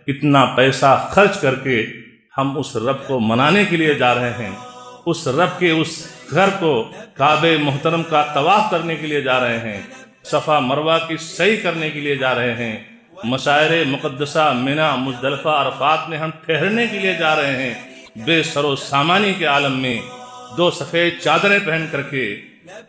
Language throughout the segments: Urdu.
اتنا پیسہ خرچ کر کے ہم اس رب کو منانے کے لیے جا رہے ہیں، اس رب کے اس گھر کو کعبہ محترم کا طواف کرنے کے لیے جا رہے ہیں، صفا مروہ کی سعی کرنے کے لیے جا رہے ہیں، مشاعر مقدسہ منی مزدلفہ عرفات میں ہم ٹھہرنے کے لیے جا رہے ہیں، بے سر و سامانی کے عالم میں 2 سفید چادریں پہن کر کے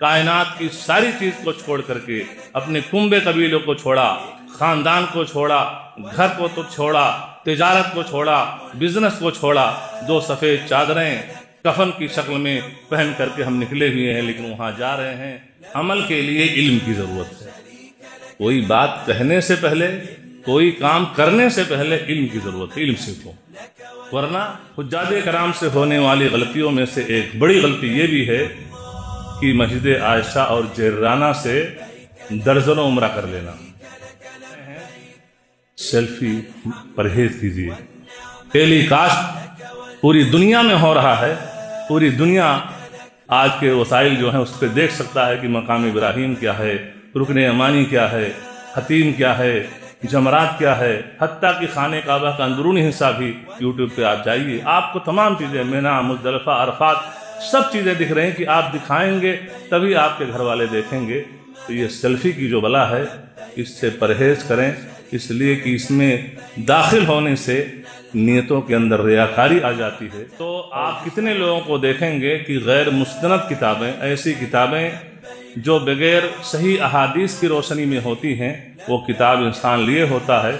کائنات کی ساری چیز کو چھوڑ کر کے اپنے کنبے قبیلوں کو چھوڑا، خاندان کو چھوڑا، گھر کو تو چھوڑا، تجارت کو چھوڑا، بزنس کو چھوڑا، 2 سفید چادریں کفن کی شکل میں پہن کر کے ہم نکلے ہوئے ہیں، لیکن وہاں جا رہے ہیں۔ عمل کے لیے علم کی ضرورت ہے، کوئی بات کہنے سے پہلے، کوئی کام کرنے سے پہلے علم کی ضرورت ہے، علم سیکھو، ورنہ حجاج کرام سے ہونے والی غلطیوں میں سے ایک بڑی غلطی یہ بھی ہے کہ مسجد عائشہ اور جیرانہ سے درجنوں عمرہ کر لینا۔ سیلفی پرہیز کیجیے، ٹیلی کاسٹ پوری دنیا میں ہو رہا ہے، پوری دنیا آج کے وسائل جو ہیں اس پہ دیکھ سکتا ہے کہ مقام ابراہیم کیا ہے، رکن یمانی کیا ہے، حتیم کیا ہے، جمرات کیا ہے، حتیٰ کہ خانہ کعبہ کا اندرونی حصہ بھی یوٹیوب پہ آپ جائیے، آپ کو تمام چیزیں منی مزدلفہ عرفات سب چیزیں دکھ رہی ہیں کہ آپ دکھائیں گے تبھی آپ کے گھر والے دیکھیں گے۔ تو یہ سیلفی کی جو بلا ہے اس سے پرہیز کریں، اس لیے کہ اس میں داخل ہونے سے نیتوں کے اندر ریاکاری آ جاتی ہے۔ تو آپ کتنے لوگوں کو دیکھیں گے کہ غیر مستند کتابیں، ایسی کتابیں جو بغیر صحیح احادیث کی روشنی میں ہوتی ہیں، وہ کتاب انسان لیے ہوتا ہے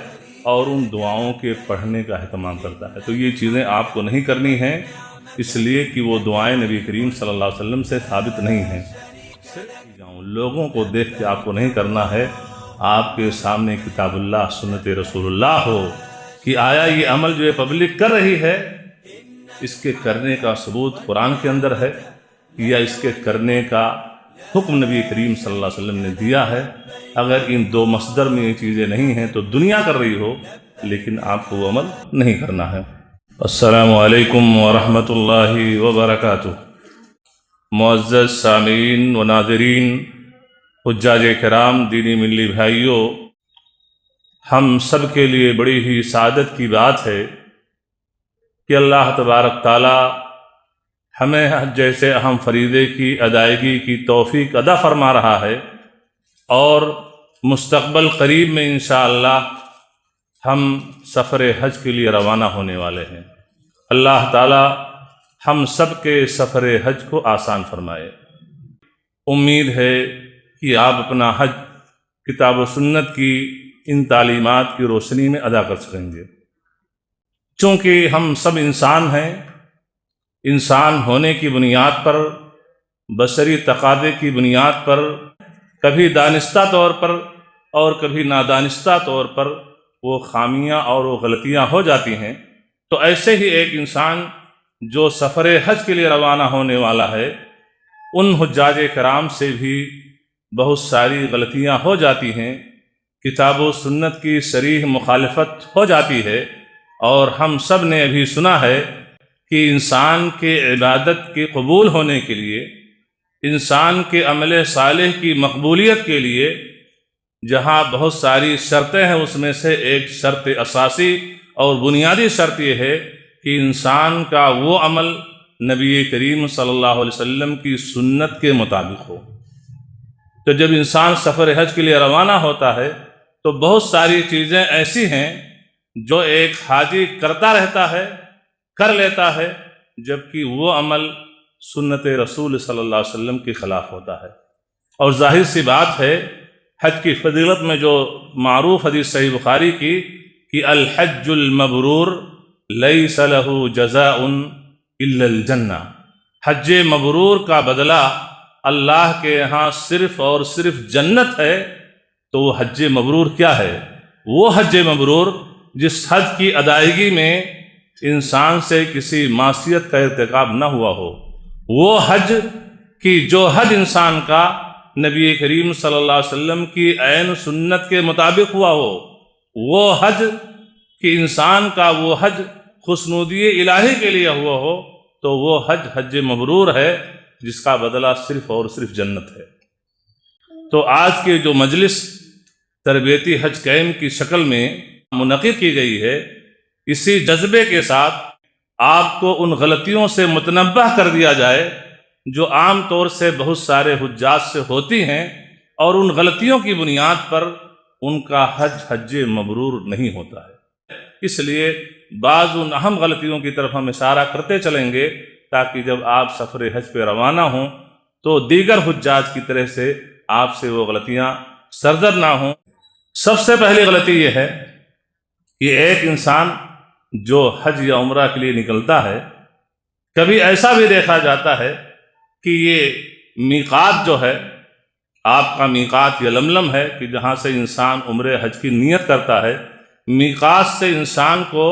اور ان دعاؤں کے پڑھنے کا اہتمام کرتا ہے۔ تو یہ چیزیں آپ کو نہیں کرنی ہیں، اس لیے کہ وہ دعائیں نبی کریم صلی اللہ علیہ وسلم سے ثابت نہیں ہیں۔ لوگوں کو دیکھ کے آپ کو نہیں کرنا ہے، آپ کے سامنے کتاب اللہ سنت رسول اللہ ہو کہ آیا یہ عمل جو یہ پبلک کر رہی ہے اس کے کرنے کا ثبوت قرآن کے اندر ہے یا اس کے کرنے کا حکم نبی کریم صلی اللہ علیہ وسلم نے دیا ہے۔ اگر ان 2 مصدر میں یہ چیزیں نہیں ہیں تو دنیا کر رہی ہو لیکن آپ کو وہ عمل نہیں کرنا ہے۔ السلام علیکم ورحمۃ اللہ وبرکاتہ۔ معزز سامعین و ناظرین، حجاج کرام، دینی ملی بھائیوں، ہم سب کے لیے بڑی ہی سعادت کی بات ہے کہ اللہ تبارک تعالی ہمیں حج جیسے اہم فریضے کی ادائیگی کی توفیق عطا فرما رہا ہے، اور مستقبل قریب میں انشاءاللہ ہم سفر حج کے لیے روانہ ہونے والے ہیں۔ اللہ تعالی ہم سب کے سفر حج کو آسان فرمائے۔ امید ہے کہ آپ اپنا حج کتاب و سنت کی ان تعلیمات کی روشنی میں ادا کر سکیں گے، چونکہ ہم سب انسان ہیں۔ انسان ہونے کی بنیاد پر، بشری تقاضے کی بنیاد پر، کبھی دانستہ طور پر اور کبھی نادانستہ طور پر وہ خامیاں اور وہ غلطیاں ہو جاتی ہیں۔ تو ایسے ہی ایک انسان جو سفر حج کے لیے روانہ ہونے والا ہے، ان حجاج کرام سے بھی بہت ساری غلطیاں ہو جاتی ہیں، کتاب و سنت کی صریح مخالفت ہو جاتی ہے، اور ہم سب نے ابھی سنا ہے کہ انسان کے عبادت کے قبول ہونے کے لیے، انسان کے عمل صالح کی مقبولیت کے لیے جہاں بہت ساری شرطیں ہیں، اس میں سے ایک شرط اساسی اور بنیادی شرط یہ ہے کہ انسان کا وہ عمل نبی کریم صلی اللہ علیہ وسلم کی سنت کے مطابق ہو۔ تو جب انسان سفر حج کے لیے روانہ ہوتا ہے تو بہت ساری چیزیں ایسی ہیں جو ایک حاجی کرتا رہتا ہے، کر لیتا ہے، جبکہ وہ عمل سنت رسول صلی اللہ علیہ وسلم کے خلاف ہوتا ہے۔ اور ظاہر سی بات ہے، حج کی فضیلت میں جو معروف حدیث صحیح بخاری کی کہ الحج المبرور لیس لہ جزاء الا الجنہ، حج مبرور کا بدلہ اللہ کے یہاں صرف اور صرف جنت ہے۔ تو وہ حج مبرور کیا ہے؟ وہ حج مبرور جس حج کی ادائیگی میں انسان سے کسی معصیت کا ارتکاب نہ ہوا ہو، وہ حج کی جو حج انسان کا نبی کریم صلی اللہ علیہ وسلم کی عین سنت کے مطابق ہوا ہو، وہ حج کہ انسان کا وہ حج خوشنودی الہی کے لیے ہوا ہو، تو وہ حج حج مبرور ہے جس کا بدلہ صرف اور صرف جنت ہے۔ تو آج کے جو مجلس تربیتی حج کیمپ کی شکل میں منعقد کی گئی ہے، اسی جذبے کے ساتھ آپ کو ان غلطیوں سے متنبہ کر دیا جائے جو عام طور سے بہت سارے حجاج سے ہوتی ہیں، اور ان غلطیوں کی بنیاد پر ان کا حج مبرور نہیں ہوتا ہے۔ اس لیے بعض ان اہم غلطیوں کی طرف ہم اشارہ کرتے چلیں گے تاکہ جب آپ سفر حج پہ روانہ ہوں تو دیگر حجاج کی طرح سے آپ سے وہ غلطیاں سرزد نہ ہوں۔ سب سے پہلی غلطی یہ ہے کہ ایک انسان جو حج یا عمرہ کے لیے نکلتا ہے، کبھی ایسا بھی دیکھا جاتا ہے کہ یہ میقات جو ہے، آپ کا میقات یہ لملم ہے کہ جہاں سے انسان عمرہ حج کی نیت کرتا ہے، میقات سے انسان کو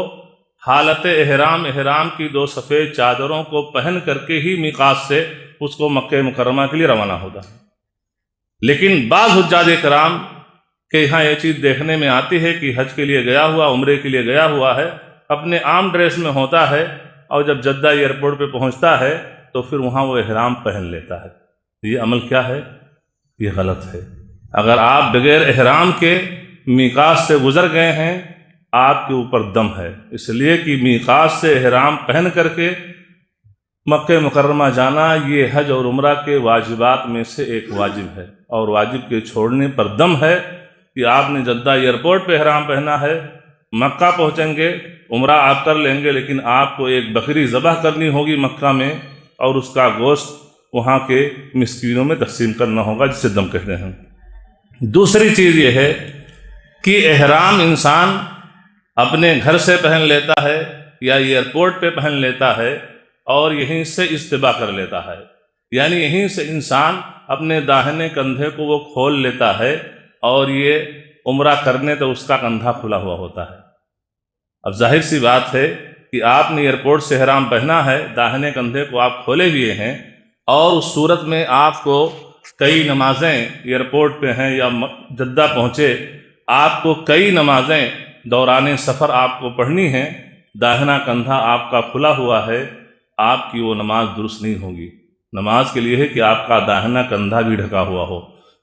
حالت احرام کی 2 سفید چادروں کو پہن کر کے ہی میقات سے اس کو مکہ مکرمہ کے لیے روانہ ہوتا ہے۔ لیکن بعض حجاج کرام کے یہاں یہ چیز دیکھنے میں آتی ہے کہ حج کے لیے گیا ہوا، عمرے کے لیے گیا ہوا ہے، اپنے عام ڈریس میں ہوتا ہے، اور جب جدہ ایئرپورٹ پہ پہنچتا ہے تو پھر وہاں وہ احرام پہن لیتا ہے۔ یہ عمل کیا ہے؟ یہ غلط ہے۔ اگر آپ بغیر احرام کے میقات سے گزر گئے ہیں، آپ کے اوپر دم ہے، اس لیے کہ میقات سے احرام پہن کر کے مکہ مکرمہ جانا یہ حج اور عمرہ کے واجبات میں سے ایک واجب ہے، اور واجب کے چھوڑنے پر دم ہے کہ آپ نے جدہ ایئرپورٹ پہ احرام پہنا ہے، مکہ پہنچیں گے، عمرہ آپ کر لیں گے، لیکن آپ کو ایک بکری ذبح کرنی ہوگی مکہ میں، اور اس کا گوشت وہاں کے مسکینوں میں تقسیم کرنا ہوگا، جسے دم کہتے ہیں۔ دوسری چیز یہ ہے کہ احرام انسان اپنے گھر سے پہن لیتا ہے یا ایئرپورٹ پہ پہن لیتا ہے اور یہیں سے استباح کر لیتا ہے، یعنی یہیں سے انسان اپنے داہنے کندھے کو وہ کھول لیتا ہے، اور یہ عمرہ کرنے تو اس کا کندھا کھلا ہوا ہوتا ہے۔ اب ظاہر سی بات ہے کہ آپ نے ایئرپورٹ سے احرام پہنا ہے، داہنے کندھے کو آپ کھولے ہوئے ہیں، اور اس صورت میں آپ کو کئی نمازیں ایئرپورٹ پہ ہیں یا جدہ پہنچے، آپ کو کئی نمازیں دوران سفر آپ کو پڑھنی ہیں، داہنا کندھا آپ کا کھلا ہوا ہے، آپ کی وہ نماز درست نہیں ہوگی۔ نماز کے لیے ہے کہ آپ کا داہنا کندھا بھی ڈھکا ہوا ہو،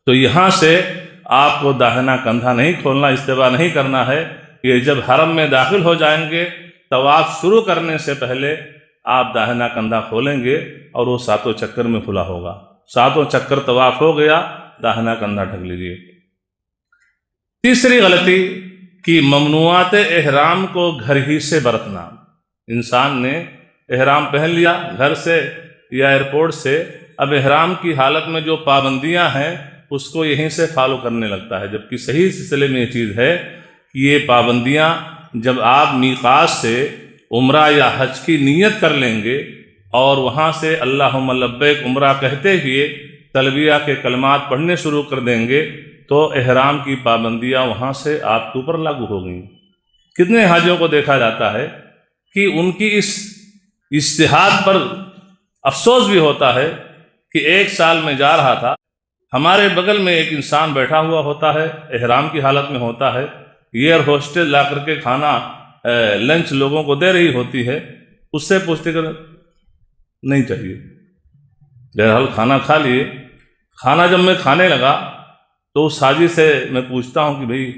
تو یہاں سے آپ کو داہنا کندھا نہیں کھولنا، استباح نہیں کرنا ہے۔ یہ جب حرم میں داخل ہو جائیں گے، طواف شروع کرنے سے پہلے آپ داہنا کندھا کھولیں گے اور وہ 7 چکر میں کھلا ہوگا۔ 7 چکر طواف ہو گیا، داہنا کندھا ڈھک لیجیے۔ تیسری غلطی کہ ممنوعات احرام کو گھر ہی سے برتنا۔ انسان نے احرام پہن لیا گھر سے یا ایئرپورٹ سے، اب احرام کی حالت میں جو پابندیاں ہیں اس کو یہیں سے فالو کرنے لگتا ہے، جبکہ صحیح سلسلے میں یہ چیز ہے کہ یہ پابندیاں جب آپ میقات سے عمرہ یا حج کی نیت کر لیں گے اور وہاں سے اللہم لبیک عمرہ کہتے ہوئے تلبیہ کے کلمات پڑھنے شروع کر دیں گے تو احرام کی پابندیاں وہاں سے آپ کے اوپر لاگو ہو گئیں۔ کتنے حاجیوں کو دیکھا جاتا ہے کہ ان کی اس اجتہاد پر افسوس بھی ہوتا ہے کہ ایک سال میں جا رہا تھا، ہمارے بغل میں ایک انسان بیٹھا ہوا ہوتا ہے، احرام کی حالت میں ہوتا ہے، ایئر ہوسٹل لا کر کے کھانا لنچ لوگوں کو دے رہی ہوتی ہے، اس سے پوچھتے کہ نہیں چاہیے، بہرحال کھانا کھا لیے۔ کھانا جب میں کھانے لگا تو اس حاجی سے میں پوچھتا ہوں کہ بھئی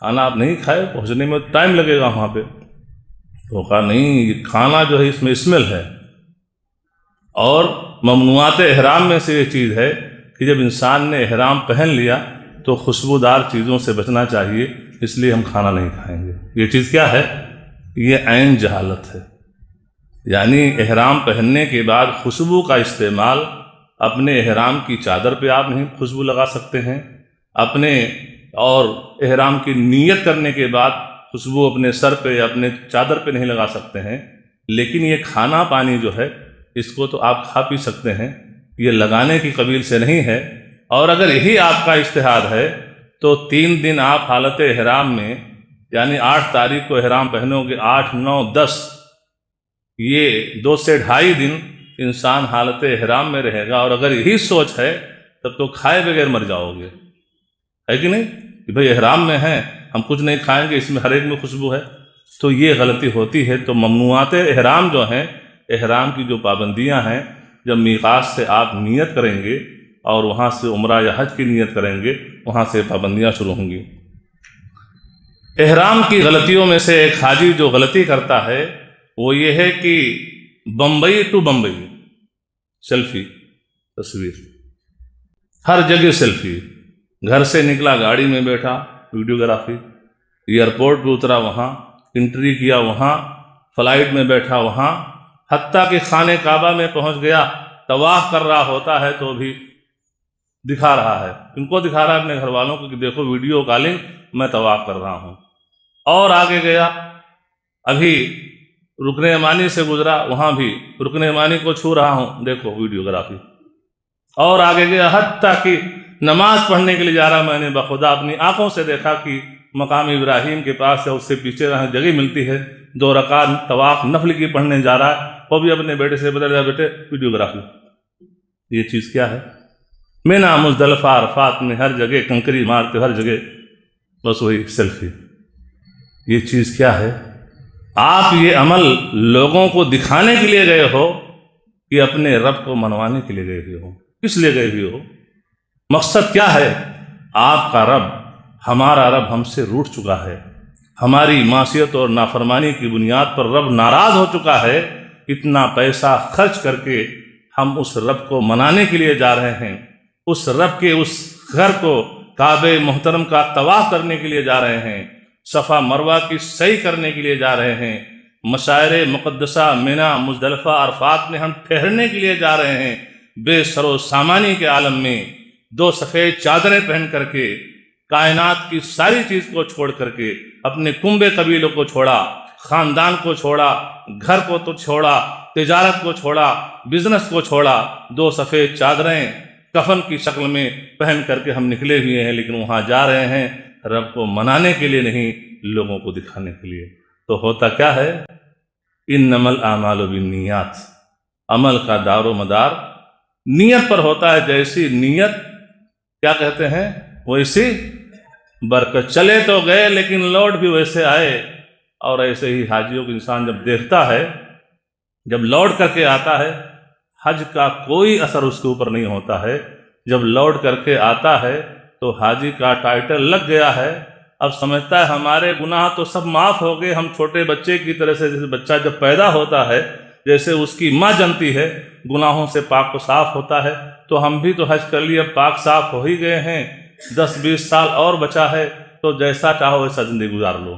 کھانا آپ نہیں کھائے، پہنچنے میں ٹائم لگے گا وہاں پہ، تو کہا نہیں، یہ کھانا جو ہے اس میں اسمیل ہے، اور ممنوعات احرام میں سے یہ چیز ہے کہ جب انسان نے احرام پہن لیا تو خوشبودار چیزوں سے بچنا چاہیے، اس لیے ہم کھانا نہیں کھائیں گے۔ یہ چیز کیا ہے؟ یہ عین جہالت ہے، یعنی احرام پہننے کے بعد خوشبو کا استعمال اپنے احرام کی چادر پہ آپ نہیں خوشبو لگا سکتے ہیں، اپنے اور احرام کی نیت کرنے کے بعد خوشبو اپنے سر پہ یا اپنے چادر پہ نہیں لگا سکتے ہیں، لیکن یہ کھانا پانی جو ہے اس کو تو آپ کھا پی سکتے ہیں، یہ لگانے کی قبیل سے نہیں ہے۔ اور اگر یہی آپ کا اجتہاد ہے تو 3 دن آپ حالت احرام میں، یعنی 8 تاریخ کو احرام پہنو گے، 8، 9، 10، یہ 2 سے 2.5 دن انسان حالت احرام میں رہے گا، اور اگر یہی سوچ ہے تب تو کھائے بغیر مر جاؤ گے، ہے کہ نہیں؟ کہ بھئی احرام میں ہیں، ہم کچھ نہیں کھائیں گے، اس میں ہر ایک میں خوشبو ہے، تو یہ غلطی ہوتی ہے۔ تو ممنوعات احرام جو ہیں، احرام کی جو پابندیاں ہیں، جب میقات سے آپ نیت کریں گے اور وہاں سے عمرہ یا حج کی نیت کریں گے، وہاں سے پابندیاں شروع ہوں گی۔ احرام کی غلطیوں میں سے ایک حاجی جو غلطی کرتا ہے وہ یہ ہے کہ بمبئی ٹو بمبئی سیلفی تصویر، ہر جگہ سیلفی، گھر سے نکلا گاڑی میں بیٹھا ویڈیوگرافی، ایئرپورٹ پہ اترا وہاں انٹری کیا وہاں، فلائٹ میں بیٹھا وہاں، حتیٰ کہ خانہ کعبہ میں پہنچ گیا طواف کر رہا ہوتا ہے تو بھی دکھا رہا ہے، ان کو دکھا رہا ہے اپنے گھر والوں کو کہ دیکھو ویڈیو کالنگ میں طواف کر رہا ہوں۔ اور آگے گیا، ابھی رکن یمانی سے گزرا وہاں بھی رکن یمانی کو چھو رہا ہوں، دیکھو ویڈیوگرافی۔ اور آگے گیا حتیٰ کہ نماز پڑھنے کے لیے جا رہا، میں نے بخدا اپنی آنکھوں سے دیکھا کہ مقام ابراہیم کے پاس ہے، اس سے پیچھے جگہ ملتی ہے، 2 رکعت طواف نفل کی پڑھنے جا رہا ہے، وہ بھی اپنے بیٹے سے بدل رہا، بیٹے ویڈیوگرافی۔ یہ چیز کیا ہے؟ مینا مزدلفہ عرفات میں ہر جگہ کنکری مارتے، ہر جگہ بس وہی سیلفی۔ یہ چیز کیا ہے؟ آپ یہ عمل لوگوں کو دکھانے کے لیے گئے ہو کہ اپنے رب کو منوانے کے لیے گئے ہوئے ہو؟ کس لیے گئے ہوئے ہو؟ مقصد کیا ہے؟ آپ کا رب، ہمارا رب ہم سے روٹھ چکا ہے، ہماری معصیت اور نافرمانی کی بنیاد پر رب ناراض ہو چکا ہے، اتنا پیسہ خرچ کر کے ہم اس رب کو منانے کے لیے جا رہے ہیں، اس رب کے اس گھر کو کعبہ محترم کا طواف کرنے کے لیے جا رہے ہیں، صفا مروہ کی سعی کرنے کے لیے جا رہے ہیں، مشاعر مقدسہ مینا مزدلفہ عرفات میں ہم ٹھہرنے کے لیے جا رہے ہیں، بے سر و سامانی کے عالم میں 2 سفید چادریں پہن کر کے، کائنات کی ساری چیز کو چھوڑ کر کے، اپنے کنبے قبیلوں کو چھوڑا، خاندان کو چھوڑا، گھر کو تو چھوڑا، تجارت کو چھوڑا، بزنس کو چھوڑا، 2 سفید چادریں کفن کی شکل میں پہن کر کے ہم نکلے ہوئے ہیں، لیکن وہاں جا رہے ہیں رب کو منانے کے لیے نہیں، لوگوں کو دکھانے کے لیے۔ تو ہوتا کیا ہے؟ انما الاعمال بالنیات، عمل کا دار و مدار نیت پر ہوتا ہے، جیسی نیت کیا کہتے ہیں ویسی برکت۔ چلے تو گئے لیکن لوٹ بھی ویسے آئے، اور ایسے ہی حاجیوں کو انسان جب دیکھتا ہے، جب لوٹ کر کے آتا ہے، حج کا کوئی اثر اس کے اوپر نہیں ہوتا ہے، جب لوٹ کر کے آتا ہے تو حاجی کا ٹائٹل لگ گیا ہے، اب سمجھتا ہے ہمارے گناہ تو سب معاف ہو گئے، ہم چھوٹے بچے کی طرح سے، جیسے بچہ جب پیدا ہوتا ہے جیسے اس کی ماں جنتی ہے، گناہوں سے پاک و صاف ہوتا ہے، تو ہم بھی تو حج کر لیے، اب پاک صاف ہو ہی گئے ہیں، 10-20 سال اور بچا ہے، تو جیسا چاہو ویسا زندگی گزار لو۔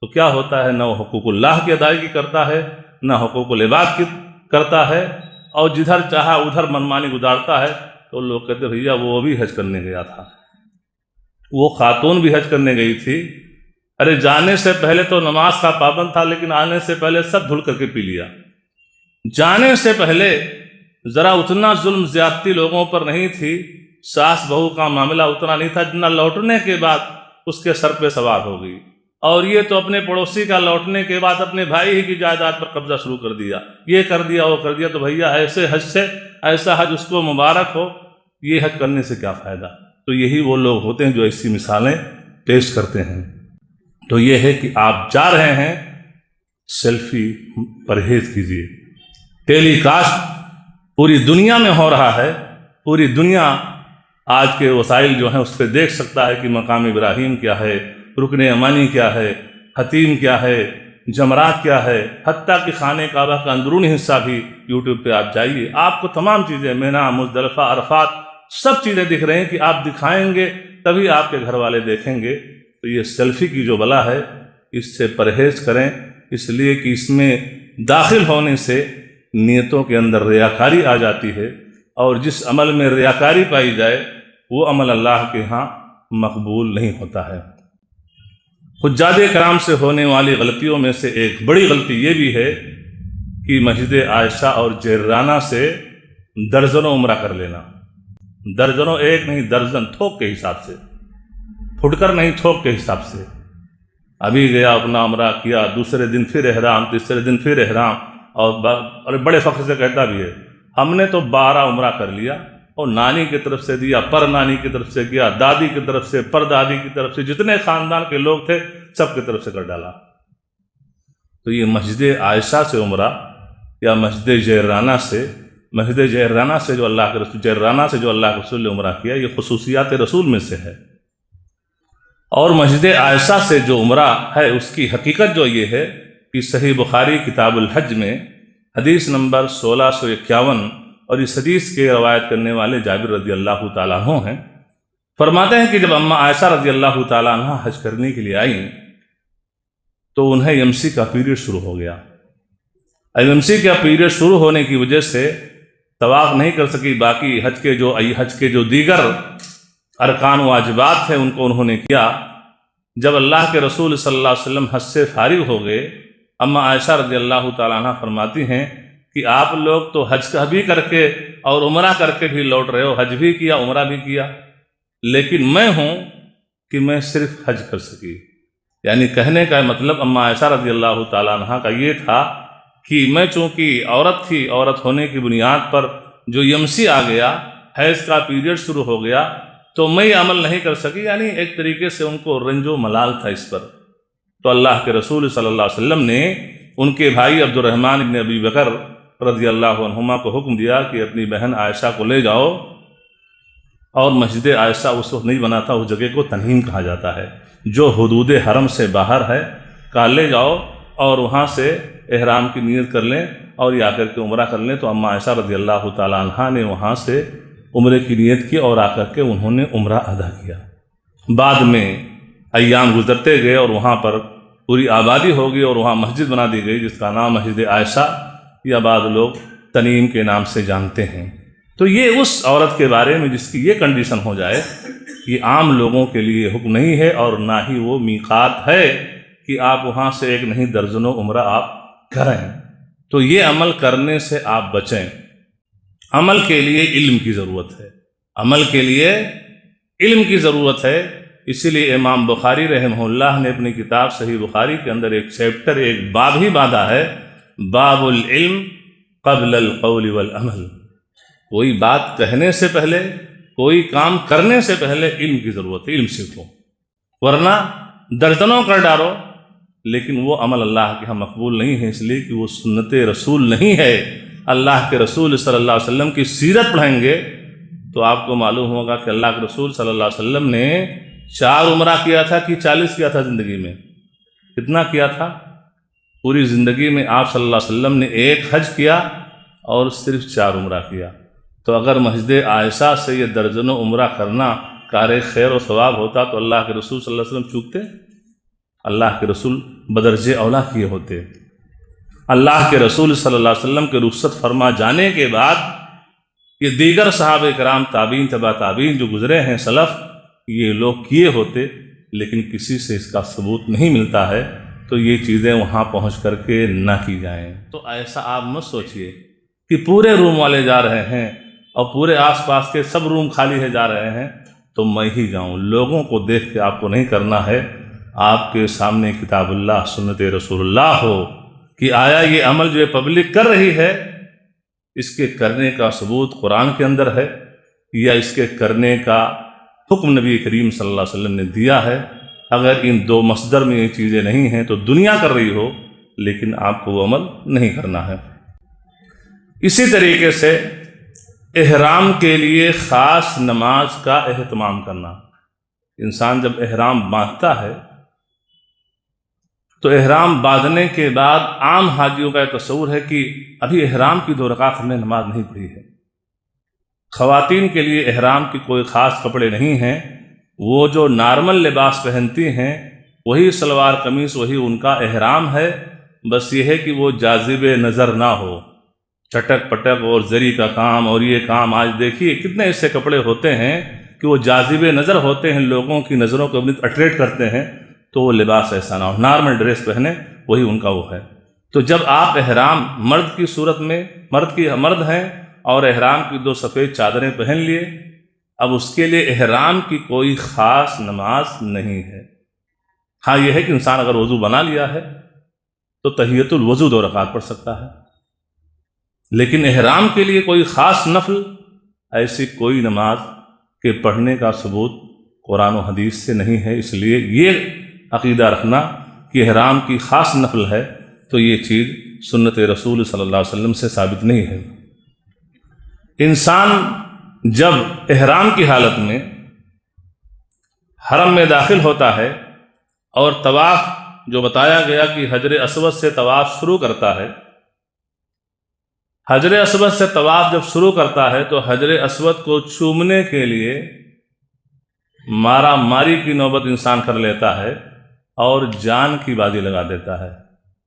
تو کیا ہوتا ہے؟ نہ وہ حقوق اللہ کی ادائیگی کرتا ہے، نہ حقوق العباد کی کرتا ہے، اور جدھر چاہا ادھر منمانی گزارتا ہے۔ تو لوگ کہتے بھیا وہ بھی حج کرنے گیا تھا، وہ خاتون بھی حج کرنے گئی تھی، ارے جانے سے پہلے تو نماز کا پابند تھا، لیکن آنے سے پہلے سب دھل کر کے پی لیا۔ جانے سے پہلے ذرا اتنا ظلم زیادتی لوگوں پر نہیں تھی، ساس بہو کا معاملہ اتنا نہیں تھا جتنا لوٹنے کے بعد اس کے سر پہ سوار ہو گئی۔ اور یہ تو اپنے پڑوسی کا لوٹنے کے بعد اپنے بھائی ہی کی جائیداد پر قبضہ شروع کر دیا، یہ کر دیا وہ کر دیا۔ تو بھیا ایسے حج سے، ایسا حج اس کو مبارک ہو، یہ حج کرنے سے کیا فائدہ؟ تو یہی وہ لوگ ہوتے ہیں جو ایسی مثالیں پیش کرتے ہیں۔ تو یہ ہے کہ آپ جا رہے ہیں، سیلفی پرہیز کیجیے۔ ٹیلی کاسٹ پوری دنیا میں ہو رہا ہے، پوری دنیا آج کے وسائل جو ہیں اس پہ دیکھ سکتا ہے کہ مقام ابراہیم کیا ہے، رکن یمانی کیا ہے، حتیم کیا ہے، جمرات کیا ہے، حتیٰ کہ خانہ کعبہ کا اندرونی حصہ بھی یوٹیوب پہ آپ جائیے، آپ کو تمام چیزیں، مینا مزدلفہ عرفات سب چیزیں دکھ رہے ہیں کہ آپ دکھائیں گے تبھی آپ کے گھر والے دیکھیں گے۔ تو یہ سیلفی کی جو بلا ہے اس سے پرہیز کریں، اس لیے کہ اس میں داخل ہونے سے نیتوں کے اندر ریاکاری آ جاتی ہے، اور جس عمل میں ریاکاری پائی جائے وہ عمل اللہ کے ہاں مقبول نہیں ہوتا ہے۔ حجاج کرام سے ہونے والی غلطیوں میں سے ایک بڑی غلطی یہ بھی ہے کہ مسجد عائشہ اور جیرانہ سے درجنوں عمرہ کر لینا، درجنوں، ایک نہیں درجن، تھوک کے حساب سے، پھٹ کر نہیں، تھوک کے حساب سے۔ ابھی گیا اپنا عمرہ کیا، دوسرے دن پھر احرام، تیسرے دن پھر احرام، اور بڑے فخر سے کہتا بھی ہے ہم نے تو 12 عمرہ کر لیا، اور نانی کی طرف سے دیا، پر نانی کی طرف سے کیا، دادی کی طرف سے، پر دادی کی طرف سے، جتنے خاندان کے لوگ تھے سب کی طرف سے کر ڈالا۔ تو یہ مسجد عائشہ سے عمرہ یا مسجد جیرانہ سے، مسجد جیرانہ سے جو اللہ کے رسول، جیرانہ سے جو اللہ کے رسول نے عمرہ کیا، یہ خصوصیات رسول میں سے ہے۔ اور مسجد عائشہ سے جو عمرہ ہے اس کی حقیقت جو یہ ہے کہ صحیح بخاری کتاب الحج میں حدیث نمبر 1651 اور اس حدیث کے روایت کرنے والے جابر رضی اللہ تعالیٰ عنہ ہیں، فرماتے ہیں کہ جب اماں عائشہ رضی اللہ تعالیٰ عنہ حج کرنے کے لیے آئیں تو انہیں MC کا پیریڈ شروع ہو گیا۔ MC کا پیریڈ شروع ہونے کی وجہ سے طواف نہیں کر سکی، باقی حج کے جو دیگر ارکان و واجبات ہیں ان کو انہوں نے کیا۔ جب اللہ کے رسول صلی اللہ علیہ وسلم حج سے فارغ ہو گئے، اماں عائشہ رضی اللہ تعالیٰ عنہ فرماتی ہیں کہ آپ لوگ تو حج کا بھی کر کے اور عمرہ کر کے بھی لوٹ رہے ہو، حج بھی کیا عمرہ بھی کیا، لیکن میں ہوں کہ میں صرف حج کر سکی۔ یعنی کہنے کا مطلب اماں عائشہ رضی اللہ تعالیٰ عنہ کا یہ تھا کہ میں چونکہ عورت تھی، عورت ہونے کی بنیاد پر جو MC آ گیا، حیض کا پیریڈ شروع ہو گیا، تو میں یہ عمل نہیں کر سکی۔ یعنی ایک طریقے سے ان کو رنج و ملال تھا اس پر۔ تو اللہ کے رسول صلی اللہ علیہ وسلم نے ان کے بھائی عبد الرحمن ابن ابی بکر رضی اللہ عنہما کو حکم دیا کہ اپنی بہن عائشہ کو لے جاؤ، اور مسجد عائشہ اس وقت نہیں بنا تھا، اس جگہ کو تنعیم کہا جاتا ہے جو حدود حرم سے باہر ہے، کہا لے جاؤ اور وہاں سے احرام کی نیت کر لیں اور یہ آ کر کے عمرہ کر لیں۔ تو اماں عائشہ رضی اللہ تعالیٰ عنہ نے وہاں سے عمرے کی نیت کی اور آ کر کے انہوں نے عمرہ ادا کیا۔ بعد میں ایام گزرتے گئے اور وہاں پر پوری آبادی ہو گئی اور وہاں مسجد بنا دی گئی جس کا نام مسجد عائشہ یا بعض لوگ تنعیم کے نام سے جانتے ہیں۔ تو یہ اس عورت کے بارے میں جس کی یہ کنڈیشن ہو جائے، یہ عام لوگوں کے لیے حکم نہیں ہے اور نہ ہی وہ میقات ہے کہ آپ وہاں سے ایک نہیں درجنوں عمرہ آپ کریں۔ تو یہ عمل کرنے سے آپ بچیں۔ عمل کے لیے علم کی ضرورت ہے، عمل کے لیے علم کی ضرورت ہے۔ اسی لیے امام بخاری رحمہ اللہ نے اپنی کتاب صحیح بخاری کے اندر ایک چیپٹر، ایک باب ہی باندھا ہے، باب العلم قبل القول والعمل۔ کوئی بات کہنے سے پہلے، کوئی کام کرنے سے پہلے علم کی ضرورت ہے، علم سیکھو، ورنہ درجنوں کر ڈالو لیکن وہ عمل اللہ کے ہاں مقبول نہیں ہے، اس لیے کہ وہ سنت رسول نہیں ہے۔ اللہ کے رسول صلی اللہ علیہ وسلم کی سیرت پڑھیں گے تو آپ کو معلوم ہوگا کہ اللہ کے رسول صلی اللہ علیہ وسلم نے 4 عمرہ کیا تھا کہ 40 کیا تھا زندگی میں؟ کتنا کیا تھا؟ پوری زندگی میں آپ صلی اللہ علیہ وسلم نے 1 حج کیا اور صرف 4 عمرہ کیا۔ تو اگر مسجد عائشہ سے یہ درجنوں عمرہ کرنا کار خیر و ثواب ہوتا تو اللہ کے رسول صلی اللہ علیہ وسلم چوکتے؟ اللہ کے رسول بدرجہ اولا کیے ہوتے۔ اللہ کے رسول صلی اللہ علیہ وسلم کے رخصت فرما جانے کے بعد یہ دیگر صحابہ کرام، تابعین، تبع تابعین جو گزرے ہیں سلف، یہ لوگ کیے ہوتے، لیکن کسی سے اس کا ثبوت نہیں ملتا ہے۔ تو یہ چیزیں وہاں پہنچ کر کے نہ کی جائیں۔ تو ایسا آپ مت سوچئے کہ پورے روم والے جا رہے ہیں اور پورے آس پاس کے سب روم خالی ہے جا رہے ہیں تو میں ہی جاؤں۔ لوگوں کو دیکھ کے آپ کو نہیں کرنا ہے۔ آپ کے سامنے کتاب اللہ، سنت رسول اللہ ہو کہ آیا یہ عمل جو پبلک کر رہی ہے اس کے کرنے کا ثبوت قرآن کے اندر ہے یا اس کے کرنے کا حکم نبی کریم صلی اللہ علیہ وسلم نے دیا ہے۔ اگر ان 2 مصدر میں یہ چیزیں نہیں ہیں تو دنیا کر رہی ہو لیکن آپ کو وہ عمل نہیں کرنا ہے۔ اسی طریقے سے احرام کے لیے خاص نماز کا اہتمام کرنا۔ انسان جب احرام باندھتا ہے تو احرام باندھنے کے بعد عام حاجیوں کا یہ تصور ہے کہ ابھی احرام کی 2 رکعت ہم نے نماز نہیں پڑھی ہے۔ خواتین کے لیے احرام کی کوئی خاص کپڑے نہیں ہیں، وہ جو نارمل لباس پہنتی ہیں وہی سلوار قمیص، وہی ان کا احرام ہے۔ بس یہ ہے کہ وہ جاذب نظر نہ ہو، چٹک پٹک اور زری کا کام اور یہ کام۔ آج دیکھیے کتنے ایسے کپڑے ہوتے ہیں کہ وہ جاذب نظر ہوتے ہیں، لوگوں کی نظروں کو اٹریکٹ کرتے ہیں، تو وہ لباس ایسا نہ ہو، نارمل ڈریس پہنے، وہی ان کا وہ ہے۔ تو جب آپ احرام مرد کی صورت میں، مرد ہیں اور احرام کی 2 سفید چادریں پہن لیے، اب اس کے لیے احرام کی کوئی خاص نماز نہیں ہے۔ ہاں یہ ہے کہ انسان اگر وضو بنا لیا ہے تو تحیۃ الوضو 2 رکعت پڑھ سکتا ہے، لیکن احرام کے لیے کوئی خاص نفل ایسی کوئی نماز کے پڑھنے کا ثبوت قرآن و حدیث سے نہیں ہے۔ اس لیے یہ عقیدہ رکھنا کہ احرام کی خاص نفل ہے تو یہ چیز سنت رسول صلی اللہ علیہ وسلم سے ثابت نہیں ہے۔ انسان جب احرام کی حالت میں حرم میں داخل ہوتا ہے اور طواف جو بتایا گیا کہ حجر اسود سے طواف شروع کرتا ہے، حجر اسود سے طواف جب شروع کرتا ہے تو حجر اسود کو چومنے کے لیے مارا ماری کی نوبت انسان کر لیتا ہے اور جان کی بازی لگا دیتا ہے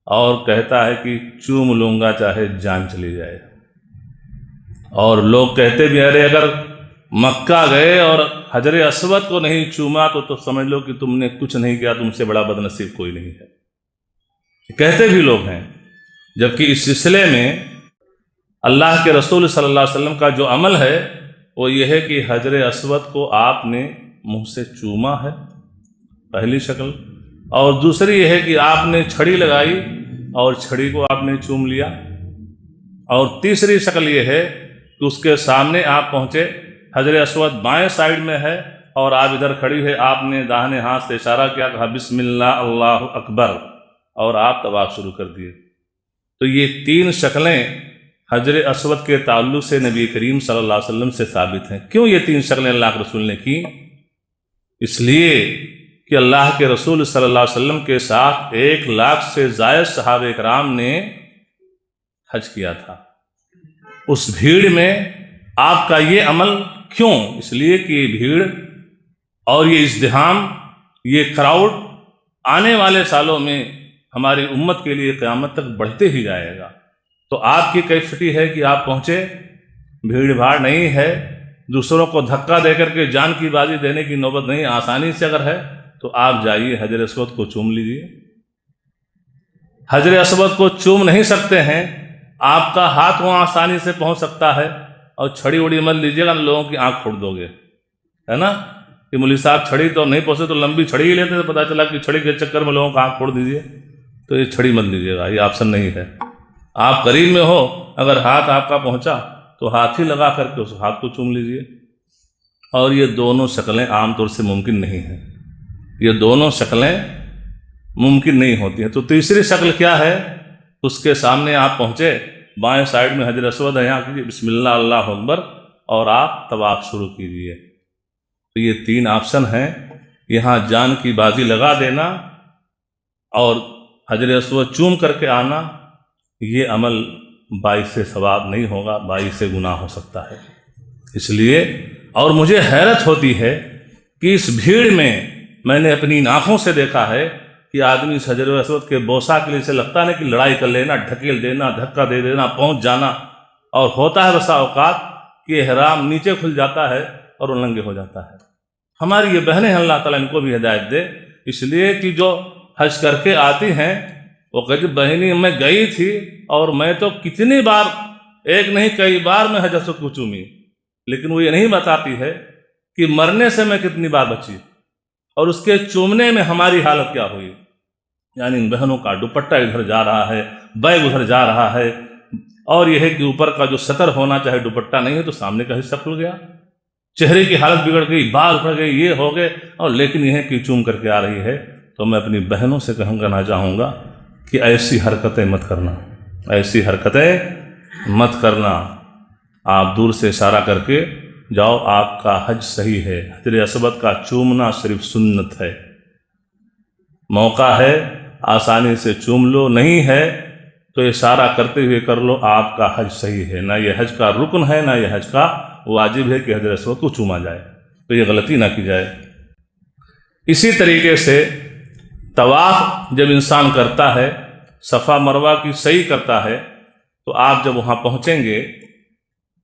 اور کہتا ہے کہ چوم لوں گا چاہے جان چلی جائے۔ اور لوگ کہتے بھی ارے اگر مکہ گئے اور حجر اسود کو نہیں چوما تو سمجھ لو کہ تم نے کچھ نہیں کیا، تم سے بڑا بد نصیب کوئی نہیں ہے، کہتے بھی لوگ ہیں۔ جبکہ اس سلسلے میں اللہ کے رسول صلی اللہ علیہ وسلم کا جو عمل ہے وہ یہ ہے کہ حجر اسود کو آپ نے منہ سے چوما ہے، پہلی شکل، اور دوسری یہ ہے کہ آپ نے چھڑی لگائی اور چھڑی کو آپ نے چوم لیا، اور تیسری شکل یہ ہے کہ اس کے سامنے آپ پہنچے، حجر اسود بائیں سائیڈ میں ہے اور آپ ادھر کھڑی ہے، آپ نے داہنے ہاتھ سے اشارہ کیا، کہا بسم اللہ اللہ اکبر، اور آپ طواف شروع کر دیے۔ تو یہ تین شکلیں حجر اسود کے تعلق سے نبی کریم صلی اللہ علیہ وسلم سے ثابت ہیں۔ کیوں یہ تین شکلیں اللہ کے رسول نے کی؟ اس لیے کہ اللہ کے رسول صلی اللہ علیہ وسلم کے ساتھ 1,00,000 سے زائد صحابہ کرام نے حج کیا تھا۔ اس بھیڑ میں آپ کا یہ عمل کیوں؟ اس لیے کہ یہ بھیڑ اور یہ ازدحام، یہ کراؤڈ آنے والے سالوں میں ہماری امت کے لیے قیامت تک بڑھتے ہی جائے گا۔ تو آپ کی کیفیت ہے کہ آپ پہنچے، بھیڑ بھاڑ نہیں ہے، دوسروں کو دھکا دے کر کے جان کی بازی دینے کی نوبت نہیں، آسانی سے اگر ہے تو آپ جائیے حجر اسود کو چوم لیجیے۔ حجر اسود کو چوم نہیں سکتے ہیں، آپ کا ہاتھ وہاں آسانی سے پہنچ سکتا ہے، اور چھڑی وڑی مت لیجیے گا، لوگوں کی آنکھ پھوڑ دو گے، ہے نا، کہ مولوی صاحب چھڑی تو نہیں پہنچے تو لمبی چھڑی ہی لیتے، تو پتہ چلا کہ چھڑی کے چکر میں لوگوں کا آنکھ پھوڑ دیجیے، تو یہ چھڑی مت لیجیے گا، یہ آپشن نہیں ہے۔ آپ قریب میں ہو، اگر ہاتھ آپ کا پہنچا تو ہاتھ ہی لگا کر کے اس ہاتھ کو چوم لیجیے۔ اور یہ دونوں شکلیں عام طور سے ممکن نہیں ہیں، یہ دونوں شکلیں ممکن نہیں ہوتی ہیں۔ تو تیسری شکل کیا ہے؟ اس کے سامنے آپ پہنچے، بائیں سائیڈ میں حجر اسود ہے، یہاں کیجیے بسم اللہ اللہ اکبر اور آپ طواف شروع کیجیے۔ تو یہ تین آپشن ہیں، یہاں جان کی بازی لگا دینا اور حجر اسود چوم کر کے آنا، یہ عمل باعث ثواب نہیں ہوگا، باعث گناہ ہو سکتا ہے۔ اس لیے اور مجھے حیرت ہوتی ہے کہ اس بھیڑ میں نے اپنی آنکھوں سے دیکھا ہے کہ آدمی اس حجر اسود کے بوسہ کے لیے سے لگتا ہے کہ لڑائی کر لینا، ڈھکیل دینا، دھکا دے دینا، پہنچ جانا، اور ہوتا ہے بسا اوقات کہ احرام نیچے کھل جاتا ہے اور وہ ننگے ہو جاتا ہے۔ ہماری یہ بہنیں ہیں، اللہ تعالیٰ ان کو بھی ہدایت دے، اس لیے کہ جو حج کر کے آتی ہیں وہ کہتی بہنی میں گئی تھی اور میں تو کتنی بار، ایک نہیں کئی بار میں حجر اسود کو چومی، لیکن وہ یہ نہیں بتاتی ہے کہ مرنے سے میں کتنی بار بچی اور اس کے چومنے میں ہماری حالت کیا ہوئی۔ یعنی ان بہنوں کا دوپٹہ ادھر جا رہا ہے، بیگ ادھر جا رہا ہے، اور یہ ہے کہ اوپر کا جو سطر ہونا چاہے دوپٹہ نہیں ہے تو سامنے کا حصہ کھل گیا، چہرے کی حالت بگڑ گئی، بال اکھڑ گئے، یہ ہو گئے، اور لیکن یہ ہے کہ چوم کر کے آ رہی ہے۔ تو میں اپنی بہنوں سے کہنا چاہوں گا کہ ایسی حرکتیں مت کرنا، ایسی حرکتیں مت کرنا۔ آپ دور سے اشارہ کر کے جاؤ، آپ کا حج صحیح ہے۔ حجر اسود کا چومنا صرف سنت ہے، موقع ہے آسانی سے چوم لو، نہیں ہے تو اشارہ کرتے ہوئے کر لو، آپ کا حج صحیح ہے۔ نہ یہ حج کا رکن ہے، نہ یہ حج کا واجب ہے کہ حجر اسود کو چوما جائے، تو یہ غلطی نہ کی جائے۔ اسی طریقے سے طواف جب انسان کرتا ہے، صفا مروہ کی سعی کرتا ہے، تو آپ جب وہاں پہنچیں گے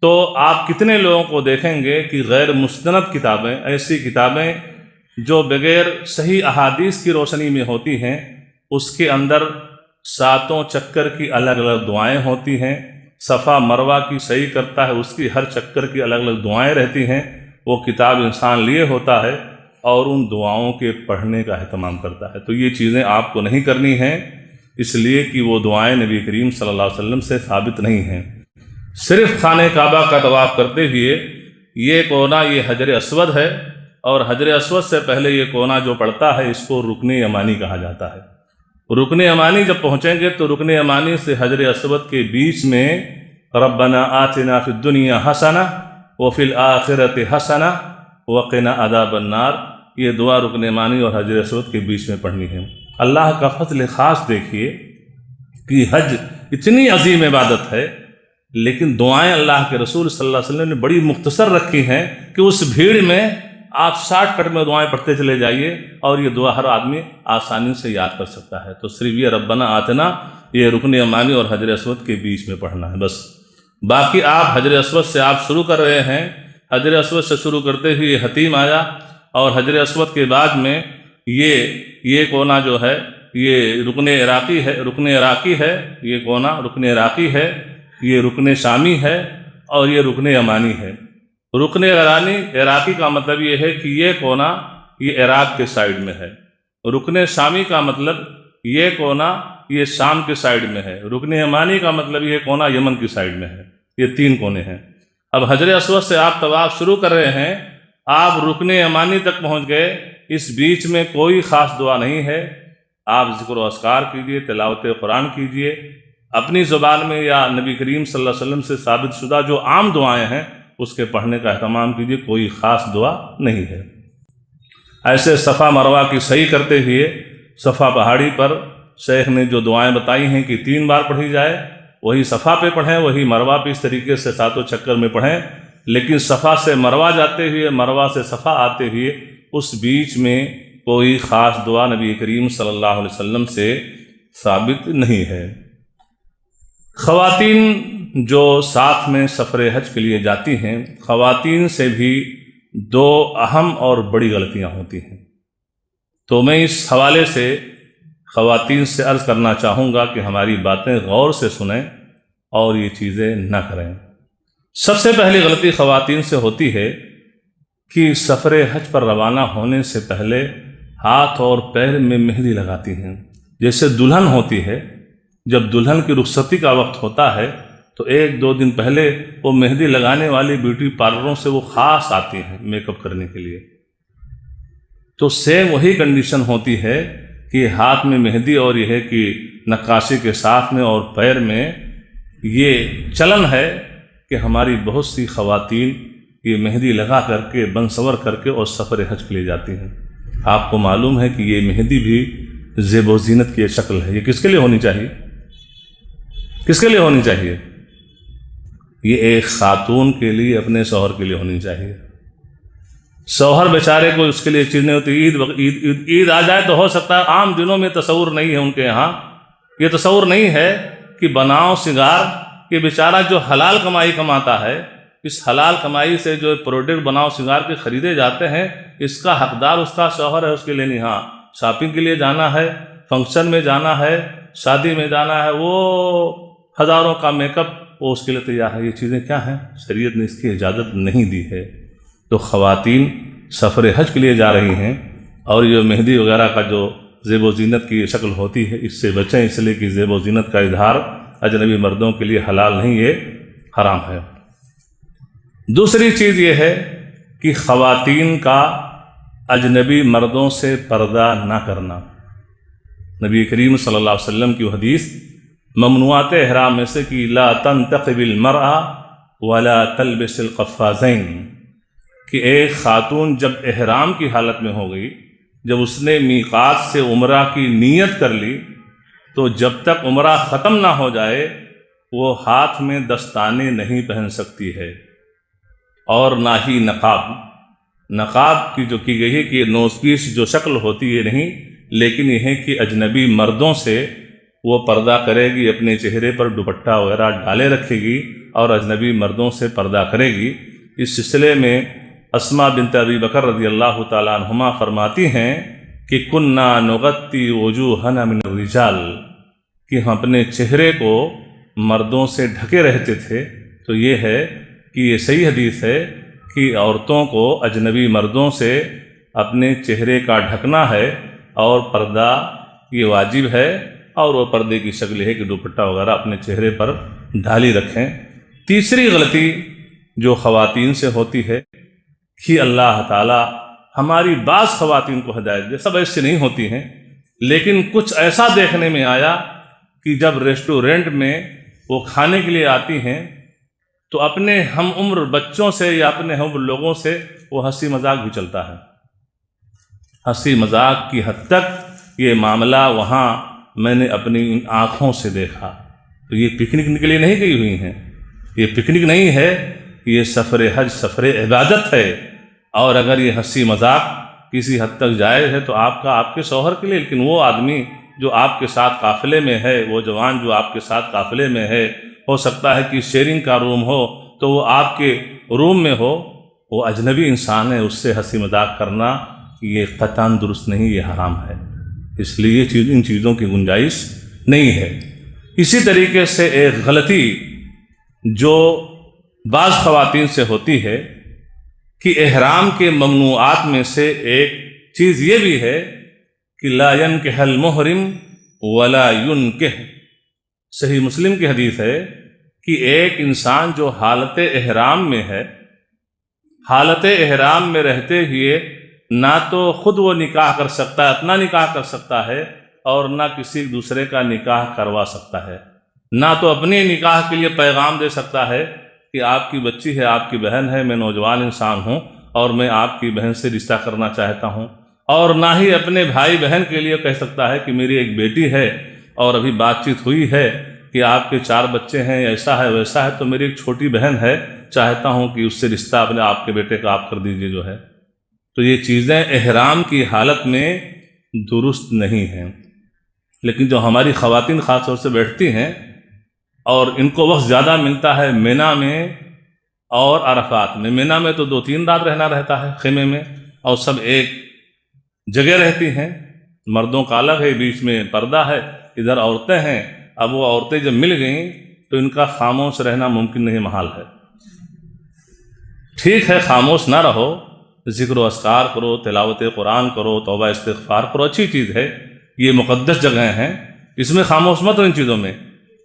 تو آپ کتنے لوگوں کو دیکھیں گے کہ غیر مستند کتابیں، ایسی کتابیں جو بغیر صحیح احادیث کی روشنی میں ہوتی ہیں، اس کے اندر 7 چکر کی الگ الگ دعائیں ہوتی ہیں۔ صفا مروہ کی سعی کرتا ہے، اس کی ہر چکر کی الگ الگ دعائیں رہتی ہیں۔ وہ کتاب انسان لیے ہوتا ہے اور ان دعاؤں کے پڑھنے کا اہتمام کرتا ہے۔ تو یہ چیزیں آپ کو نہیں کرنی ہیں، اس لیے کہ وہ دعائیں نبی کریم صلی اللہ علیہ وسلم سے ثابت نہیں ہیں۔ صرف خانہ کعبہ کا طواف کرتے ہوئے یہ کونا، یہ حجر اسود ہے، اور حجر اسود سے پہلے یہ کونا جو پڑتا ہے اس کو رکن یمانی کہا جاتا ہے۔ رکن یمانی جب پہنچیں گے تو رکن یمانی سے حجر اسود کے بیچ میں ربنا آتنا فی الدنیا حسنہ وفی الآخرۃ حسنہ وقنا عذاب النار، یہ دعا رکن یمانی اور حجر اسود کے بیچ میں پڑھنی ہے۔ اللہ کا فضل خاص دیکھیے کہ حج اتنی عظیم عبادت ہے، لیکن دعائیں اللہ کے رسول صلی اللہ علیہ وسلم نے بڑی مختصر رکھی ہیں کہ اس بھیڑ میں آپ شارٹ کٹ میں دعائیں پڑھتے چلے جائیے اور یہ دعا ہر آدمی آسانی سے یاد کر سکتا ہے۔ تو صرف یہ ربنا آتنا، یہ رکن یمانی اور حجر اسود کے بیچ میں پڑھنا ہے بس۔ باقی آپ حجر اسود سے آپ شروع کر رہے ہیں، حجر اسود سے شروع کرتے ہوئے یہ حتیم آیا، اور حجر اسود کے بعد میں یہ کونا جو ہے یہ رکن عراقی ہے، یہ کونا رکن عراقی ہے، یہ رکن شامی ہے، اور یہ رکن یمانی ہے۔ رکن عراقی کا مطلب یہ ہے کہ یہ کونا یہ عراق کے سائیڈ میں ہے، رکن شامی کا مطلب یہ کونا یہ شام کے سائیڈ میں ہے، رکن یمانی کا مطلب یہ کونا یمن کی سائیڈ میں ہے۔ یہ 3 کونے ہیں۔ اب حجر اسود سے آپ طواف شروع کر رہے ہیں، آپ رکن یمانی تک پہنچ گئے، اس بیچ میں کوئی خاص دعا نہیں ہے۔ آپ ذکر و اذکار کیجئے، تلاوت قرآن کیجئے اپنی زبان میں، یا نبی کریم صلی اللہ علیہ وسلم سے ثابت شدہ جو عام دعائیں ہیں اس کے پڑھنے کا اہتمام کیجئے، کوئی خاص دعا نہیں ہے۔ ایسے صفا مروہ کی صحیح کرتے ہوئے صفا پہاڑی پر شیخ نے جو دعائیں بتائی ہیں کہ 3 بار پڑھی جائے، وہی صفا پہ پڑھیں، وہی مروہ پہ اس طریقے سے 7 چکر میں پڑھیں، لیکن صفا سے مروہ جاتے ہوئے، مروہ سے صفا آتے ہوئے اس بیچ میں کوئی خاص دعا نبی کریم صلی اللہ علیہ وسلم سے ثابت نہیں ہے۔ خواتین جو ساتھ میں سفر حج کے لیے جاتی ہیں، خواتین سے بھی 2 اہم اور بڑی غلطیاں ہوتی ہیں، تو میں اس حوالے سے خواتین سے عرض کرنا چاہوں گا کہ ہماری باتیں غور سے سنیں اور یہ چیزیں نہ کریں۔ سب سے پہلی غلطی خواتین سے ہوتی ہے کہ سفر حج پر روانہ ہونے سے پہلے ہاتھ اور پیر میں مہندی لگاتی ہیں۔ جیسے دلہن ہوتی ہے، جب دلہن کی رخصتی کا وقت ہوتا ہے تو 1-2 دن پہلے وہ مہندی لگانے والی بیوٹی پارلروں سے وہ خاص آتی ہیں میک اپ کرنے کے لیے، تو سیم وہی کنڈیشن ہوتی ہے کہ ہاتھ میں مہندی اور یہ ہے کہ نقاشی کے ساتھ میں اور پیر میں یہ چلن ہے کہ ہماری بہت سی خواتین یہ مہندی لگا کر کے بنسور کر کے اور سفر حج کے لیے جاتی ہیں۔ آپ کو معلوم ہے کہ یہ مہندی بھی زیب و زینت کی شکل ہے۔ یہ کس کے لیے ہونی چاہیے؟ کس کے لیے ہونی چاہیے؟ یہ ایک خاتون کے لیے، اپنے شوہر کے لیے ہونی چاہیے۔ شوہر بیچارے کو اس کے لیے چیز نہیں ہوتی۔ عید آ جائے تو ہو سکتا ہے، عام دنوں میں تصور نہیں ہے ان کے یہاں، یہ تصور نہیں ہے کہ بناؤ سنگار، کہ بیچارہ جو حلال کمائی کماتا ہے، اس حلال کمائی سے جو پروڈکٹ بناؤ سنگار کے خریدے جاتے ہیں، اس کا حقدار اس کا شوہر ہے، اس کے لیے نہیں۔ ہاں، شاپنگ کے لیے جانا ہے، فنکشن میں جانا ہے، شادی میں جانا ہے، وہ ہزاروں کا میک اپ وہ اس کے لیے تیار ہے۔ یہ چیزیں کیا ہیں؟ شریعت نے اس کی اجازت نہیں دی ہے۔ تو خواتین سفر حج کے لیے جا رہی ہیں اور یہ مہندی وغیرہ کا جو زیب و زینت کی شکل ہوتی ہے، اس سے بچیں، اس لیے کہ زیب و زینت کا اظہار اجنبی مردوں کے لیے حلال نہیں، یہ حرام ہے۔ دوسری چیز یہ ہے کہ خواتین کا اجنبی مردوں سے پردہ نہ کرنا۔ نبی کریم صلی اللہ علیہ وسلم کی حدیث ممنوعات احرام میں سے کہ لا تنتقب المرأة ولا تلبس القفازین، کہ ایک خاتون جب احرام کی حالت میں ہو گئی، جب اس نے میقات سے عمرہ کی نیت کر لی، تو جب تک عمرہ ختم نہ ہو جائے وہ ہاتھ میں دستانے نہیں پہن سکتی ہے، اور نہ ہی نقاب کی جو کی گئی ہے کہ نوز پیس جو شکل ہوتی ہے نہیں، لیکن یہ ہے کہ اجنبی مردوں سے وہ پردہ کرے گی، اپنے چہرے پر دوپٹہ وغیرہ ڈالے رکھے گی اور اجنبی مردوں سے پردہ کرے گی۔ اس سلسلے میں اسماء بنت ابی بکر رضی اللہ تعالیٰ عنہما فرماتی ہیں کہ کننا نغطی وجوہنا من الرجال، کہ ہم اپنے چہرے کو مردوں سے ڈھکے رہتے تھے۔ تو یہ ہے کہ یہ صحیح حدیث ہے کہ عورتوں کو اجنبی مردوں سے اپنے چہرے کا ڈھکنا ہے اور پردہ یہ واجب ہے، اور وہ پردے کی شکل ہے کہ دوپٹہ وغیرہ اپنے چہرے پر ڈالی رکھیں۔ تیسری غلطی جو خواتین سے ہوتی ہے کہ اللہ تعالیٰ ہماری بعض خواتین کو ہدایت دے، سب ایسے نہیں ہوتی ہیں، لیکن کچھ ایسا دیکھنے میں آیا کہ جب ریسٹورنٹ میں وہ کھانے کے لیے آتی ہیں تو اپنے ہم عمر بچوں سے یا اپنے ہم عمر لوگوں سے وہ ہنسی مذاق بھی چلتا ہے۔ ہنسی مذاق کی حد تک یہ معاملہ وہاں میں نے اپنی ان آنکھوں سے دیکھا۔ تو یہ پکنک کے لیے نہیں گئی ہوئی ہیں، یہ پکنک نہیں ہے، یہ سفر حج سفر عبادت ہے۔ اور اگر یہ ہنسی مذاق کسی حد تک جائز ہے تو آپ کے شوہر کے لیے، لیکن وہ آدمی جو آپ کے ساتھ قافلے میں ہے، وہ جوان جو آپ کے ساتھ قافلے میں ہے، ہو سکتا ہے کہ شیئرنگ کا روم ہو تو وہ آپ کے روم میں ہو، وہ اجنبی انسان ہے، اس سے ہنسی مذاق کرنا یہ قطعاً درست نہیں، یہ حرام ہے۔ اس لیے ان چیزوں کی گنجائش نہیں ہے۔ اسی طریقے سے ایک غلطی جو بعض خواتین سے ہوتی ہے کہ احرام کے ممنوعات میں سے ایک چیز یہ بھی ہے کہ لا ينكح المحرم ولا ينكح۔ صحیح مسلم کی حدیث ہے کہ ایک انسان جو حالت احرام میں ہے، حالت احرام میں رہتے ہوئے نہ تو خود وہ نکاح کر سکتا ہے، اپنا نکاح کر سکتا ہے، اور نہ کسی دوسرے کا نکاح کروا سکتا ہے، نہ تو اپنے نکاح کے لیے پیغام دے سکتا ہے کہ آپ کی بچی ہے، آپ کی بہن ہے، میں نوجوان انسان ہوں اور میں آپ کی بہن سے رشتہ کرنا چاہتا ہوں، اور نہ ہی اپنے بھائی بہن کے لیے کہہ سکتا ہے کہ میری ایک بیٹی ہے اور ابھی بات چیت ہوئی ہے کہ آپ کے 4 بچے ہیں، ایسا ہے ویسا ہے، تو میری ایک چھوٹی بہن ہے، چاہتا ہوں کہ اس سے رشتہ اپنے آپ کے بیٹے کا آپ کر دیجئے جو ہے۔ تو یہ چیزیں احرام کی حالت میں درست نہیں ہیں۔ لیکن جو ہماری خواتین خاص طور سے بیٹھتی ہیں اور ان کو وقت زیادہ ملتا ہے مینا میں اور عرفات میں، مینا میں تو 2-3 رات رہنا رہتا ہے خیمے میں، اور سب ایک جگہ رہتی ہیں، مردوں کا الگ ہے، بیچ میں پردہ ہے، ادھر عورتیں ہیں۔ اب وہ عورتیں جب مل گئیں تو ان کا خاموش رہنا ممکن نہیں، محال ہے۔ ٹھیک ہے خاموش نہ رہو، ذکر و اذکار کرو، تلاوت قرآن کرو، توبہ استغفار کرو، اچھی چیز ہے، یہ مقدس جگہیں ہیں، اس میں خاموش مت ہو ان چیزوں میں۔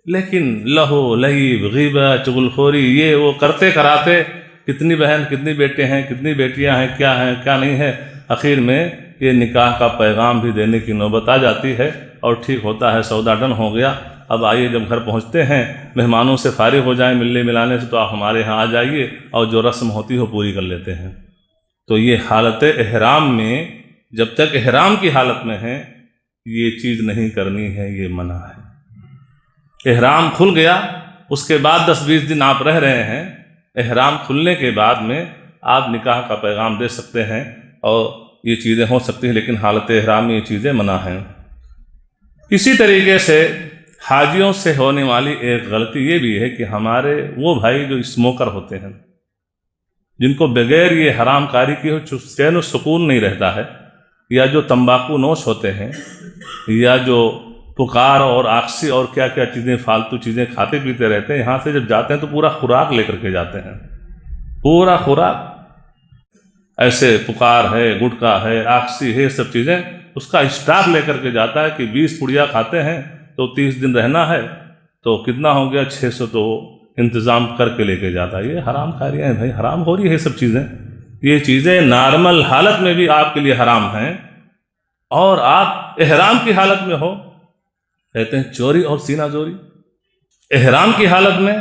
لیکن لہو لعب غیبت چغل خوری یہ وہ کرتے کراتے، کتنی بہن کتنی بیٹے ہیں، کتنی بیٹیاں ہیں کیا نہیں ہے، آخر میں یہ نکاح کا پیغام بھی دینے کی نوبت آ جاتی ہے، اور ٹھیک ہوتا ہے، سودا ڈن ہو گیا، اب آئیے جب گھر پہنچتے ہیں مہمانوں سے فارغ ہو جائیں ملنے ملانے سے تو آپ ہمارے ہاں آ جائیے، اور جو رسم ہوتی ہے وہ پوری کر لیتے ہیں۔ تو یہ حالت احرام میں جب تک احرام کی حالت میں ہیں یہ چیز نہیں کرنی ہے، یہ منع ہے۔ احرام کھل گیا، اس کے بعد 10-20 دن آپ رہ رہے ہیں، احرام کھلنے کے بعد میں آپ نکاح کا پیغام دے سکتے ہیں اور یہ چیزیں ہو سکتی ہیں، لیکن حالت احرام میں یہ چیزیں منع ہیں۔ اسی طریقے سے حاجیوں سے ہونے والی ایک غلطی یہ بھی ہے کہ ہمارے وہ بھائی جو اسموکر ہوتے ہیں، جن کو بغیر یہ حرام کاری کی چین و سکون نہیں رہتا ہے، یا جو تمباکو نوش ہوتے ہیں، یا جو پکار اور آکسی اور کیا کیا چیزیں فالتو چیزیں کھاتے پیتے رہتے ہیں، یہاں سے جب جاتے ہیں تو پورا خوراک لے کر کے جاتے ہیں، پورا خوراک، ایسے پکار ہے، گٹکا ہے، آکسی ہے، سب چیزیں اس کا اسٹاک لے کر کے جاتا ہے کہ 20 پڑیا کھاتے ہیں تو 30 دن رہنا ہے، تو کتنا ہو گیا 600، تو انتظام کر کے لے کے جاتا ہے۔ یہ حرام کاریاں ہیں بھائی، حرام ہو رہی ہے سب چیزیں، یہ چیزیں نارمل حالت میں بھی آپ کے لیے حرام ہیں، اور آپ احرام کی حالت میں ہو، کہتے ہیں چوری اور سینہ زوری، احرام کی حالت میں،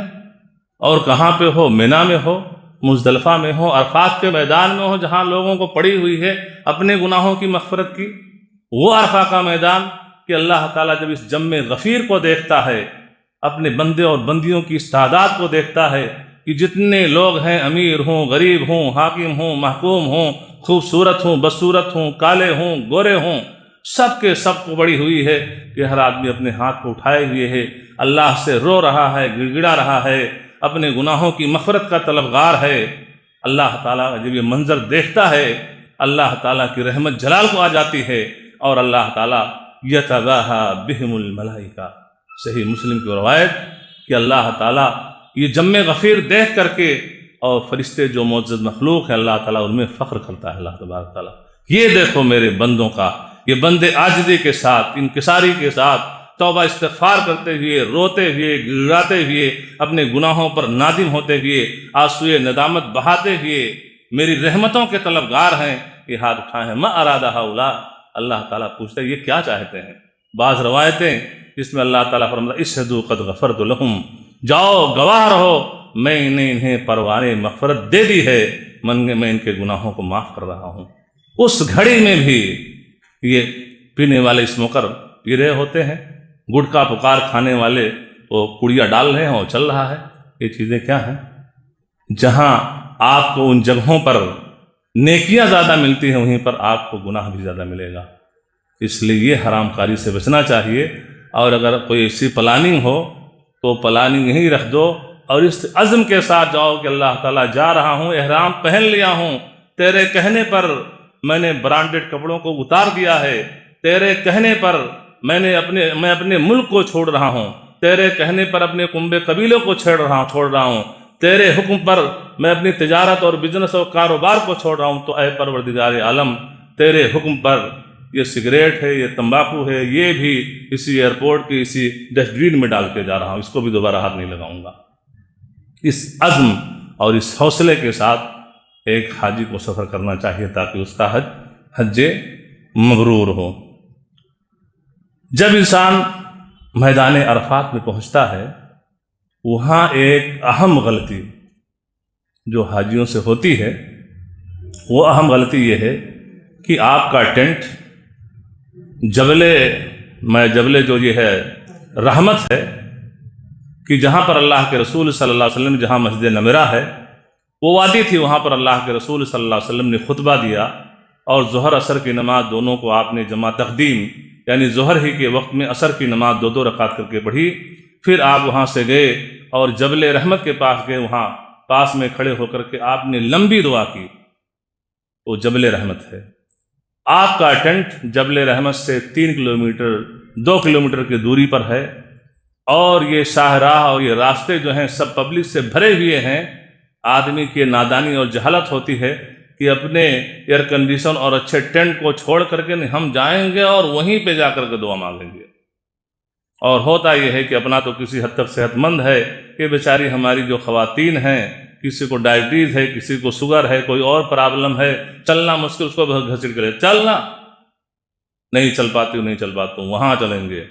اور کہاں پہ ہو، مینا میں ہو، مزدلفہ میں ہو، عرفات کے میدان میں ہو، جہاں لوگوں کو پڑی ہوئی ہے اپنے گناہوں کی مغفرت کی، وہ عرفہ کا میدان کہ اللہ تعالیٰ جب اس جم غفیر کو دیکھتا ہے، اپنے بندے اور بندیوں کی اس تعداد کو دیکھتا ہے کہ جتنے لوگ ہیں، امیر ہوں، غریب ہوں، حاکم ہوں، محکوم ہوں، خوبصورت ہوں، بدصورت ہوں، کالے ہوں، گورے ہوں، سب کے سب کو بڑی ہوئی ہے کہ ہر آدمی اپنے ہاتھ کو اٹھائے ہوئے ہے، اللہ سے رو رہا ہے، گڑ گڑا رہا ہے، اپنے گناہوں کی مغفرت کا طلبگار ہے۔ اللہ تعالیٰ جب یہ منظر دیکھتا ہے، اللہ تعالیٰ کی رحمت جلال کو آ جاتی ہے، اور اللہ تعالیٰ یتباہا بہم الملائکہ، صحیح مسلم کی روایت کہ اللہ تعالیٰ یہ جم غفیر دیکھ کر کے، اور فرشتے جو معزز مخلوق ہیں اللہ تعالیٰ ان میں فخر کرتا ہے، اللہ تبارک تعالیٰ یہ دیکھو میرے بندوں کا، یہ بندے عاجزی کے ساتھ، انکساری کے ساتھ، توبہ استغفار کرتے ہوئے، روتے ہوئے، گڑاتے ہوئے، اپنے گناہوں پر نادم ہوتے ہوئے، آنسوئے ندامت بہاتے ہوئے میری رحمتوں کے طلبگار ہیں، یہ ہاتھ اٹھائے ہیں۔ ما ارادہ ہؤلاء، اللہ تعالیٰ پوچھتے ہیں یہ کیا چاہتے ہیں؟ بعض روایتیں جس میں اللہ تعالیٰ فرماتا اشہدوا قد غفرت لہم، جاؤ گواہ رہو میں نے انہیں پروان مغفرت دے دی ہے، میں ان کے گناہوں کو معاف کر رہا ہوں۔ اس گھڑی میں بھی یہ پینے والے اسموکر پی رہے ہوتے ہیں، گٹکا پکار کھانے والے وہ پڑیا ڈال رہے ہیں اور چل رہا ہے۔ یہ چیزیں کیا ہیں؟ جہاں آپ کو ان جگہوں پر نیکیاں زیادہ ملتی ہیں، وہیں پر آپ کو گناہ بھی زیادہ ملے گا۔ اس لیے یہ حرام کاری سے بچنا چاہیے، اور اگر کوئی ایسی پلاننگ ہو تو پلاننگ یہیں رکھ دو اور اس عزم کے ساتھ جاؤ کہ اللہ تعالیٰ جا رہا ہوں، احرام پہن لیا ہوں، تیرے کہنے پر میں نے برانڈڈ کپڑوں کو اتار دیا ہے، تیرے کہنے پر میں اپنے ملک کو چھوڑ رہا ہوں، تیرے کہنے پر اپنے کنبے قبیلوں کو چھوڑ رہا ہوں، تیرے حکم پر میں اپنی تجارت اور بزنس اور کاروبار کو چھوڑ رہا ہوں، تو اے پروردگار عالم تیرے حکم پر یہ سگریٹ ہے، یہ تمباکو ہے، یہ بھی اسی ایئرپورٹ کی اسی ڈسٹ بین میں ڈال کے جا رہا ہوں، اس کو بھی دوبارہ ہاتھ نہیں لگاؤں گا۔ اس عزم اور اس حوصلے کے ساتھ ایک حاجی کو سفر کرنا چاہیے تاکہ اس کا حج مبرور ہو۔ جب انسان میدان عرفات میں پہنچتا ہے، وہاں ایک اہم غلطی جو حاجیوں سے ہوتی ہے، وہ اہم غلطی یہ ہے کہ آپ کا ٹینٹ جبل جو یہ ہے رحمت ہے، کہ جہاں پر اللہ کے رسول صلی اللہ علیہ وسلم، جہاں مسجد نمرہ ہے وہ وادی تھی، وہاں پر اللہ کے رسول صلی اللہ علیہ وسلم نے خطبہ دیا، اور ظہر عصر کی نماز دونوں کو آپ نے جمع تقدیم، یعنی ظہر ہی کے وقت میں عصر کی نماز دو رکعت کر کے پڑھی۔ پھر آپ وہاں سے گئے اور جبل رحمت کے پاس گئے، وہاں پاس میں کھڑے ہو کر کے آپ نے لمبی دعا کی، وہ جبل رحمت ہے۔ آپ کا ٹینٹ جبل رحمت سے 2 کلومیٹر کی دوری پر ہے، اور یہ شاہراہ اور یہ راستے جو ہیں سب پبلک سے بھرے ہوئے ہیں۔ آدمی کی نادانی اور جہالت ہوتی ہے کہ اپنے ایئر کنڈیشن اور اچھے ٹینٹ کو چھوڑ کر کے ہم جائیں گے اور وہیں پہ جا کر کے دعا مانگیں گے، اور ہوتا یہ ہے کہ اپنا تو کسی حد تک صحت مند ہے کہ بیچاری ہماری جو خواتین ہیں، کسی کو ڈائبٹیز ہے، کسی کو شوگر ہے، کوئی اور پرابلم ہے، چلنا مشکل، اس کو گھسیٹ کرے چلنا، نہیں چل پاتی، وہاں چلیں گے۔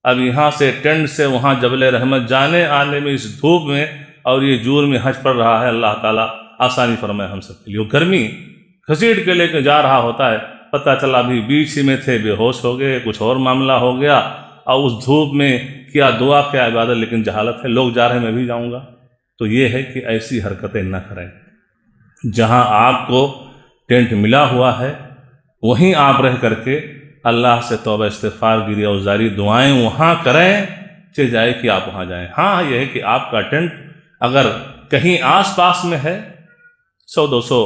اب یہاں سے ٹینٹ سے وہاں جبل رحمت جانے آنے میں، اس دھوپ میں اور یہ جور میں حج پڑ رہا ہے، اللہ تعالیٰ آسانی فرمائے ہم سب کے لیے۔ گرمی گھسیٹ کے لے کے جا رہا ہوتا ہے، پتہ چلا ابھی بیچ ہی میں تھے، بے ہوش ہو گئے، کچھ اور معاملہ ہو گیا، اور اس دھوپ میں کیا دعا کیا عبادت، لیکن جہالت ہے، لوگ جا رہے ہیں میں بھی جاؤں گا۔ تو یہ ہے کہ ایسی حرکتیں نہ کریں۔ جہاں آپ کو ٹینٹ ملا ہوا ہے وہیں آپ رہ کر کے اللہ سے توبہ استغفار گیری اوزاری دعائیں وہاں کریں، چاہے جائے کہ آپ وہاں جائیں۔ ہاں یہ ہے کہ آپ کا ٹینٹ اگر کہیں آس پاس میں ہے 100-200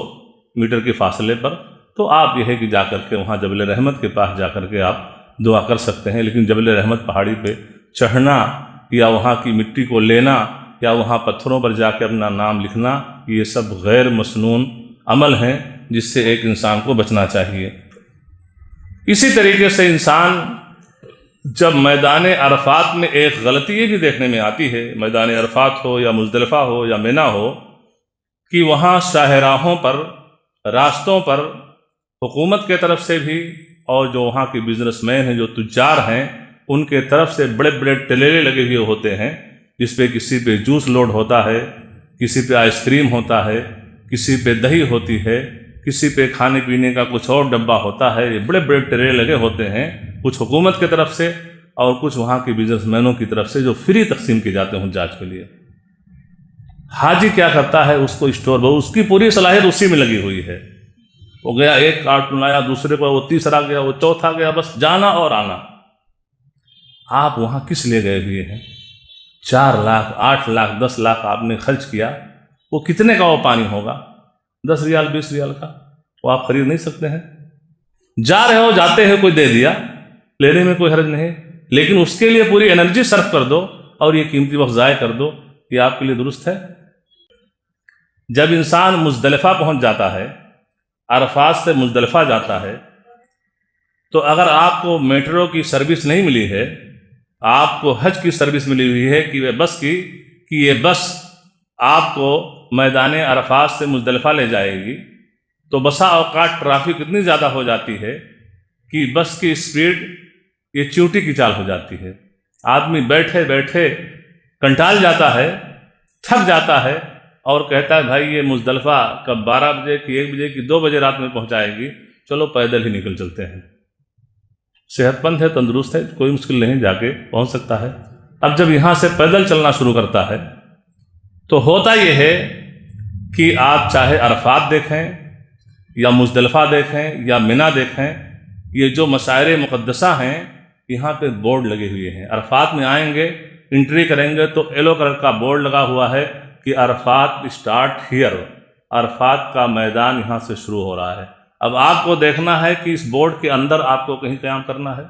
میٹر کے فاصلے پر، تو آپ یہ ہے کہ جا کر کے وہاں جبل رحمت کے پاس جا کر کے آپ دعا کر سکتے ہیں۔ لیکن جبل رحمت پہاڑی پہ چڑھنا یا وہاں کی مٹی کو لینا یا وہاں پتھروں پر جا کے اپنا نام لکھنا، یہ سب غیر مسنون عمل ہیں جس سے ایک انسان کو بچنا چاہیے۔ اسی طریقے سے انسان جب میدان عرفات میں ایک غلطی یہ بھی دیکھنے میں آتی ہے، میدان عرفات ہو یا مزدلفہ ہو یا مینا ہو، کہ وہاں شاہراہوں پر، راستوں پر حکومت کے طرف سے بھی اور جو وہاں کے بزنس مین ہیں، جو تجار ہیں، ان کے طرف سے بڑے بڑے ٹلیلے لگے ہوئے ہوتے ہیں، جس پہ کسی پہ جوس لوڈ ہوتا ہے، کسی پہ آئس کریم ہوتا ہے، کسی پہ دہی ہوتی ہے، کسی پہ کھانے پینے کا کچھ اور ڈبہ ہوتا ہے۔ یہ بڑے بڑے ٹریلے لگے ہوتے ہیں، کچھ حکومت کی طرف سے اور کچھ وہاں کے بزنس مینوں کی طرف سے، جو فری تقسیم کیے جاتے ہیں حجاج کے لیے۔ حاجی کیا کرتا ہے، اس کو اسٹور، اس کی پوری صلاحیت اسی میں لگی ہوئی ہے، وہ گیا ایک کارٹون آیا، دوسرے کو وہ تیسرا گیا، وہ چوتھا گیا، بس جانا اور آنا۔ آپ وہاں کس لیے گئے ہوئے ہیں؟ 4 لاکھ 8 لاکھ 10 لاکھ آپ نے خرچ کیا، وہ کتنے کا وہ پانی ہوگا؟ 10 ریال 20 ریال کا وہ آپ خرید نہیں سکتے ہیں۔ جا رہے ہو، جاتے ہیں، کوئی دے دیا، لینے میں کوئی حرج نہیں، لیکن اس کے لیے پوری انرجی صرف کر دو اور یہ قیمتی وقت ضائع کر دو، یہ آپ کے لیے درست ہے؟ جب انسان مزدلفہ پہنچ جاتا ہے، عرفات سے مزدلفہ جاتا ہے، تو اگر آپ کو میٹرو کی سروس نہیں ملی ہے، آپ کو حج کی سروس ملی ہوئی ہے کہ بس کی، کہ یہ بس آپ کو میدان عرفات سے مزدلفہ لے جائے گی، تو بسا اوقات ٹرافک اتنی زیادہ ہو جاتی ہے کہ بس کی اسپیڈ یہ چیوٹی کی چال ہو جاتی ہے۔ آدمی بیٹھے بیٹھے کنٹال جاتا ہے، تھک جاتا ہے، اور کہتا ہے بھائی یہ مزدلفہ کب 12 بجے کی 1 بجے کی 2 بجے رات میں پہنچائے گی، چلو پیدل ہی نکل چلتے ہیں۔ صحت مند ہے، تندرست ہے، کوئی مشکل نہیں، جا کے پہنچ سکتا ہے۔ اب جب یہاں سے پیدل چلنا شروع کرتا ہے تو ہوتا یہ ہے کہ آپ چاہے عرفات دیکھیں یا مزدلفہ دیکھیں یا منی دیکھیں، یہ جو مشاعر مقدسہ ہیں یہاں پہ بورڈ لگے ہوئے ہیں۔ عرفات میں آئیں گے، انٹری کریں گے تو یلو کلر کا بورڈ لگا ہوا ہے کہ عرفات اسٹارٹ ہیئر، عرفات کا میدان یہاں سے شروع ہو رہا ہے۔ اب آپ کو دیکھنا ہے کہ اس بورڈ کے اندر آپ کو کہیں قیام کرنا ہے۔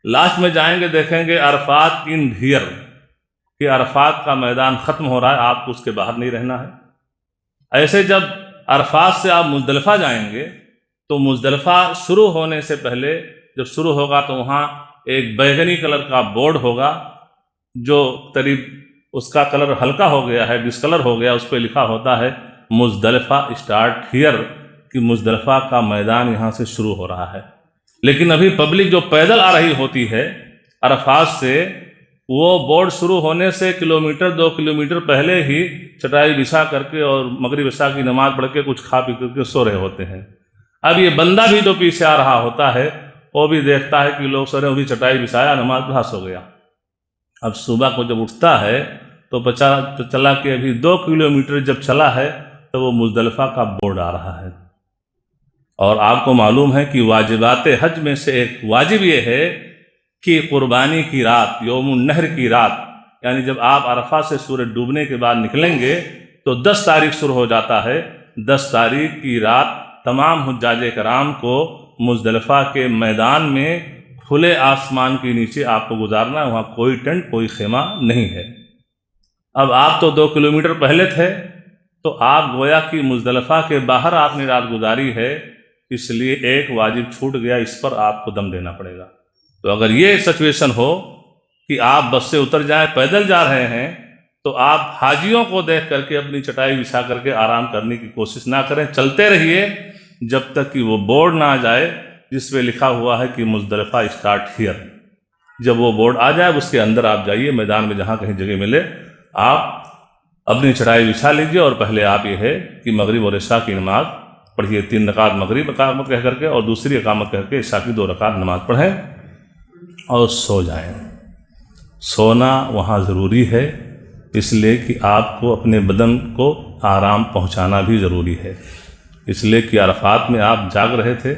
لاسٹ میں جائیں گے، دیکھیں گے عرفات ان ہیئر کہ عرفات کا میدان ختم ہو رہا ہے، آپ کو اس کے باہر نہیں رہنا ہے۔ ایسے جب عرفات سے آپ مزدلفہ جائیں گے تو مزدلفہ شروع ہونے سے پہلے جب شروع ہوگا تو وہاں ایک بیگنی کلر کا بورڈ ہوگا جو قریب اس کا کلر ہلکا ہو گیا ہے، ڈسکلر ہو گیا، اس پہ لکھا ہوتا ہے مزدلفہ اسٹارٹ ہیئر کہ مزدلفہ کا میدان یہاں سے شروع ہو رہا ہے۔ لیکن ابھی پبلک جو پیدل آ رہی ہوتی ہے عرفات سے، وہ بورڈ شروع ہونے سے کلومیٹر 2 کلومیٹر پہلے ہی چٹائی بچھا کر کے اور مغرب عشاء کی نماز پڑھ کے کچھ کھا پی کر کے سو رہے ہوتے ہیں۔ اب یہ بندہ بھی جو پیچھے آ رہا ہوتا ہے وہ بھی دیکھتا ہے کہ لوگ سو رہے ہیں، وہ بھی چٹائی بچھایا، نماز پڑھا، سو گیا۔ اب صبح کو جب اٹھتا ہے تو چلا کہ ابھی 2 کلومیٹر جب چلا ہے تو وہ مزدلفہ کا بورڈ آ رہا ہے۔ اور آپ کو معلوم ہے کہ واجبات حج میں سے ایک واجب یہ ہے کہ قربانی کی رات، یوم النحر کی رات، یعنی جب آپ عرفہ سے سورج ڈوبنے کے بعد نکلیں گے تو 10 تاریخ شروع ہو جاتا ہے۔ 10 تاریخ کی رات تمام حجاج کرام کو مزدلفہ کے میدان میں کھلے آسمان کے نیچے آپ کو گزارنا ہے، وہاں کوئی ٹینٹ، کوئی خیمہ نہیں ہے۔ اب آپ تو 2 کلومیٹر پہلے تھے تو آپ گویا کہ مزدلفہ کے باہر آپ نے رات گزاری ہے، اس لیے ایک واجب چھوٹ گیا، اس پر آپ کو دم دینا پڑے گا۔ تو اگر یہ سچویشن ہو کہ آپ بس سے اتر جائیں، پیدل جا رہے ہیں، تو آپ حاجیوں کو دیکھ کر کے اپنی چٹائی بچھا کر کے آرام کرنے کی کوشش نہ کریں، چلتے رہیے جب تک کہ وہ بورڈ نہ آ جائے جس پہ لکھا ہوا ہے کہ مزدلفہ اسٹارٹ ہیئر۔ جب وہ بورڈ آ جائے اس کے اندر آپ جائیے، میدان میں جہاں کہیں جگہ ملے آپ اپنی چٹائی بچھا لیجیے، اور پہلے آپ یہ ہے کہ مغرب اور عشاء کی نماز پڑھیے، 3 رکعت مغرب اقامت کہہ کر کے اور دوسری اقامت کہہ کے عشاء کی 2 رکعت نماز پڑھیں اور سو جائیں۔ سونا وہاں ضروری ہے، اس لیے کہ آپ کو اپنے بدن کو آرام پہنچانا بھی ضروری ہے، اس لیے کہ عرفات میں آپ جاگ رہے تھے،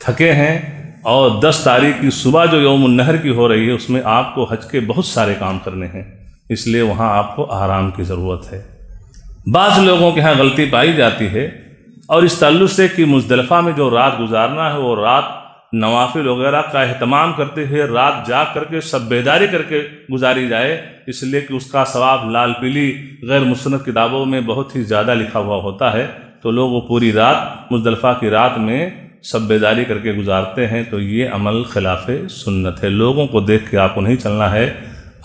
تھکے ہیں، اور 10 تاریخ کی صبح جو یوم النحر کی ہو رہی ہے اس میں آپ کو حج کے بہت سارے کام کرنے ہیں، اس لیے وہاں آپ کو آرام کی ضرورت ہے۔ بعض لوگوں کے ہاں غلطی پائی جاتی ہے، اور اس تعلق سے کہ مزدلفہ میں جو رات گزارنا ہے وہ رات نوافل وغیرہ کا اہتمام کرتے ہوئے رات جاگ کر کے سب بیداری کر کے گزاری جائے، اس لیے کہ اس کا ثواب لال پیلی غیر مستند کتابوں میں بہت ہی زیادہ لکھا ہوا ہوتا ہے، تو لوگ وہ پوری رات مزدلفہ کی رات میں سب بیداری کر کے گزارتے ہیں، تو یہ عمل خلاف سنت ہے۔ لوگوں کو دیکھ کے آپ کو نہیں چلنا ہے،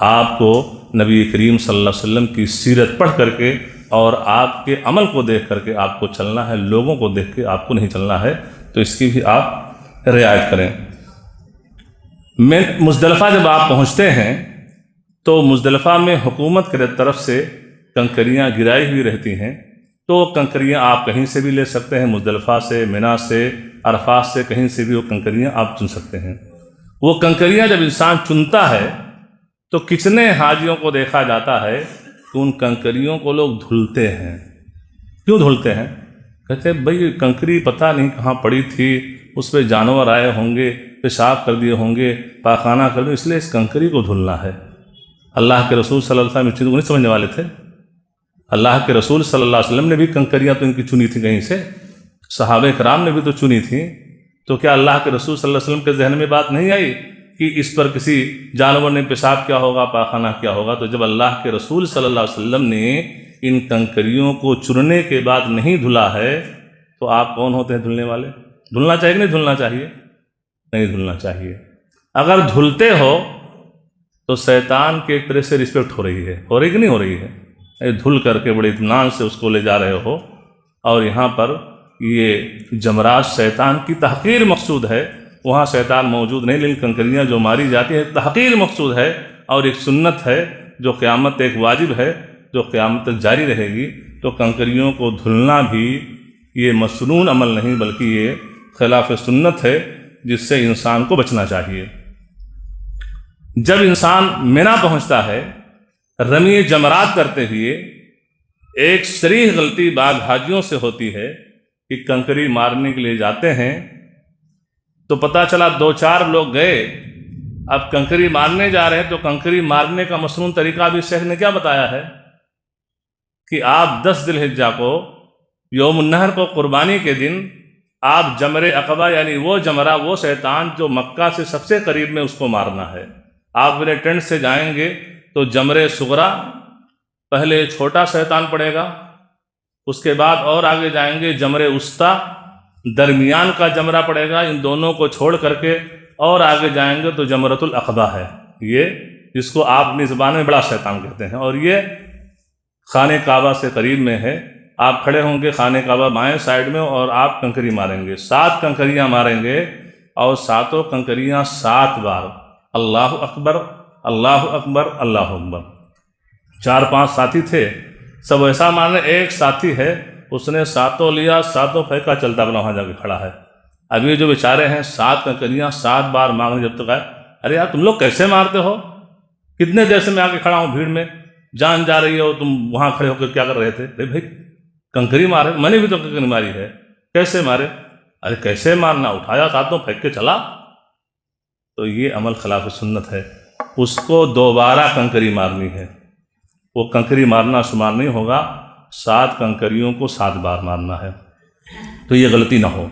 آپ کو نبی کریم صلی اللہ علیہ وسلم کی سیرت پڑھ کر کے اور آپ کے عمل کو دیکھ کر کے آپ کو چلنا ہے، لوگوں کو دیکھ کے آپ کو نہیں چلنا ہے، تو اس کی بھی آپ رعایت کریں۔ مزدلفہ جب آپ پہنچتے ہیں تو مزدلفہ میں حکومت کے طرف سے کنکریاں گرائی ہوئی رہتی ہیں، تو کنکریاں آپ کہیں سے بھی لے سکتے ہیں، مزدلفہ سے، منی سے، عرفات سے، کہیں سے بھی وہ کنکریاں آپ چن سکتے ہیں۔ وہ کنکریاں جب انسان چنتا ہے تو کتنے حاجیوں کو دیکھا جاتا ہے کہ ان کنکریوں کو لوگ دھلتے ہیں۔ کیوں دھلتے ہیں؟ کہتے ہیں بھئی کنکری پتہ نہیں کہاں پڑی تھی، اس پہ جانور آئے ہوں گے، پیشاب کر دیے ہوں گے، پاخانہ کر دیے، اس لیے اس کنکری کو دھلنا ہے۔ اللہ کے رسول صلی اللہ علیہ وسلم اس چیز کو نہیں سمجھنے والے تھے۔ اللہ کے رسول صلی اللہ علیہ وسلم نے بھی کنکریاں تو ان کی چنی تھیں، کہیں سے صحابہ کرام نے بھی تو چنی تھیں، تو کیا اللہ کے رسول صلی اللہ علیہ وسلم کے ذہن میں بات نہیں آئی کہ اس پر کسی جانور نے پیشاب کیا ہوگا، پاخانہ کیا ہوگا؟ تو جب اللہ کے رسول صلی اللہ علیہ وسلم نے ان کنکریوں کو چننے کے بعد نہیں دھلا ہے تو آپ کون ہوتے ہیں دھلنے والے؟ دھلنا چاہیے کہ نہیں دھلنا چاہیے؟ نہیں دھلنا چاہیے۔ اگر دھلتے ہو تو شیطان کے ایک طرح سے رسپیکٹ ہو رہی ہے کہ نہیں ہو رہی ہے؟ دھل کر کے بڑے اطمینان سے اس کو لے جا رہے ہو، اور یہاں پر یہ جمرات شیطان کی تحقیر مقصود ہے، وہاں شیطان موجود نہیں، لیکن کنکریاں جو ماری جاتی ہیں تحقیر مقصود ہے، اور ایک سنت ہے جو قیامت ایک واجب ہے جو قیامت تک جاری رہے گی۔ تو کنکریوں کو دھلنا بھی یہ مسنون عمل نہیں بلکہ یہ خلاف سنت ہے، جس سے انسان کو بچنا چاہیے۔ جب انسان مینا پہنچتا ہے رمی جمرات کرتے ہوئے، ایک صریح غلطی بعض حاجیوں سے ہوتی ہے کہ کنکری مارنے کے لیے جاتے ہیں تو پتہ چلا 2-4 لوگ گئے، اب کنکری مارنے جا رہے ہیں تو کنکری مارنے کا مصنون طریقہ بھی شیخ نے کیا بتایا ہے کہ آپ 10 ذی الحجہ کو یوم النحر کو قربانی کے دن آپ جمر عقبہ یعنی وہ جمرہ، وہ شیطان جو مکہ سے سب سے قریب میں، اس کو مارنا ہے۔ آپ میرے ٹینٹ سے جائیں گے تو جمر صغرا پہلے چھوٹا شیطان پڑے گا، اس کے بعد اور آگے جائیں گے جمر وسطیٰ درمیان کا جمرہ پڑے گا، ان دونوں کو چھوڑ کر کے اور آگے جائیں گے تو جمرۃ العقبہ ہے، یہ جس کو آپ اپنی زبان میں بڑا شیطان کہتے ہیں، اور یہ خانہ کعبہ سے قریب میں ہے۔ آپ کھڑے ہوں گے خانہ کعبہ بائیں سائڈ میں اور آپ کنکری ماریں گے، 7 کنکریاں ماریں گے، اور 7 کنکریاں 7 بار اللہ اکبر اللہ اکبر اللہ اکبر۔ 4-5 ساتھی تھے، سب ایسا مارنے، ایک ساتھی ہے اس نے 7 لیا، 7 پھینکا، چلتا اپنا وہاں جا کے کھڑا ہے۔ اب یہ جو بیچارے ہیں 7 کنکریاں 7 بار مانگنے، جب تک آئے ارے یار تم لوگ کیسے مارتے ہو، کتنے دیر سے میں آ کے کھڑا ہوں بھیڑ میں، جان جا رہی ہو، تم وہاں کھڑے ہو کر کیا کر رہے تھے؟ ارے بھائی کنکری مارے، میں نے بھی تو کنکری ماری ہے، کیسے مارے؟ ارے کیسے مارنا، اٹھایا 7 پھینک کے چلا۔ تو یہ عمل خلاف سنت ہے، اس کو دوبارہ کنکری مارنی ہے، وہ کنکری مارنا شمار نہیں ہوگا، 7 کنکریوں کو 7 بار مارنا ہے، تو یہ غلطی نہ ہو۔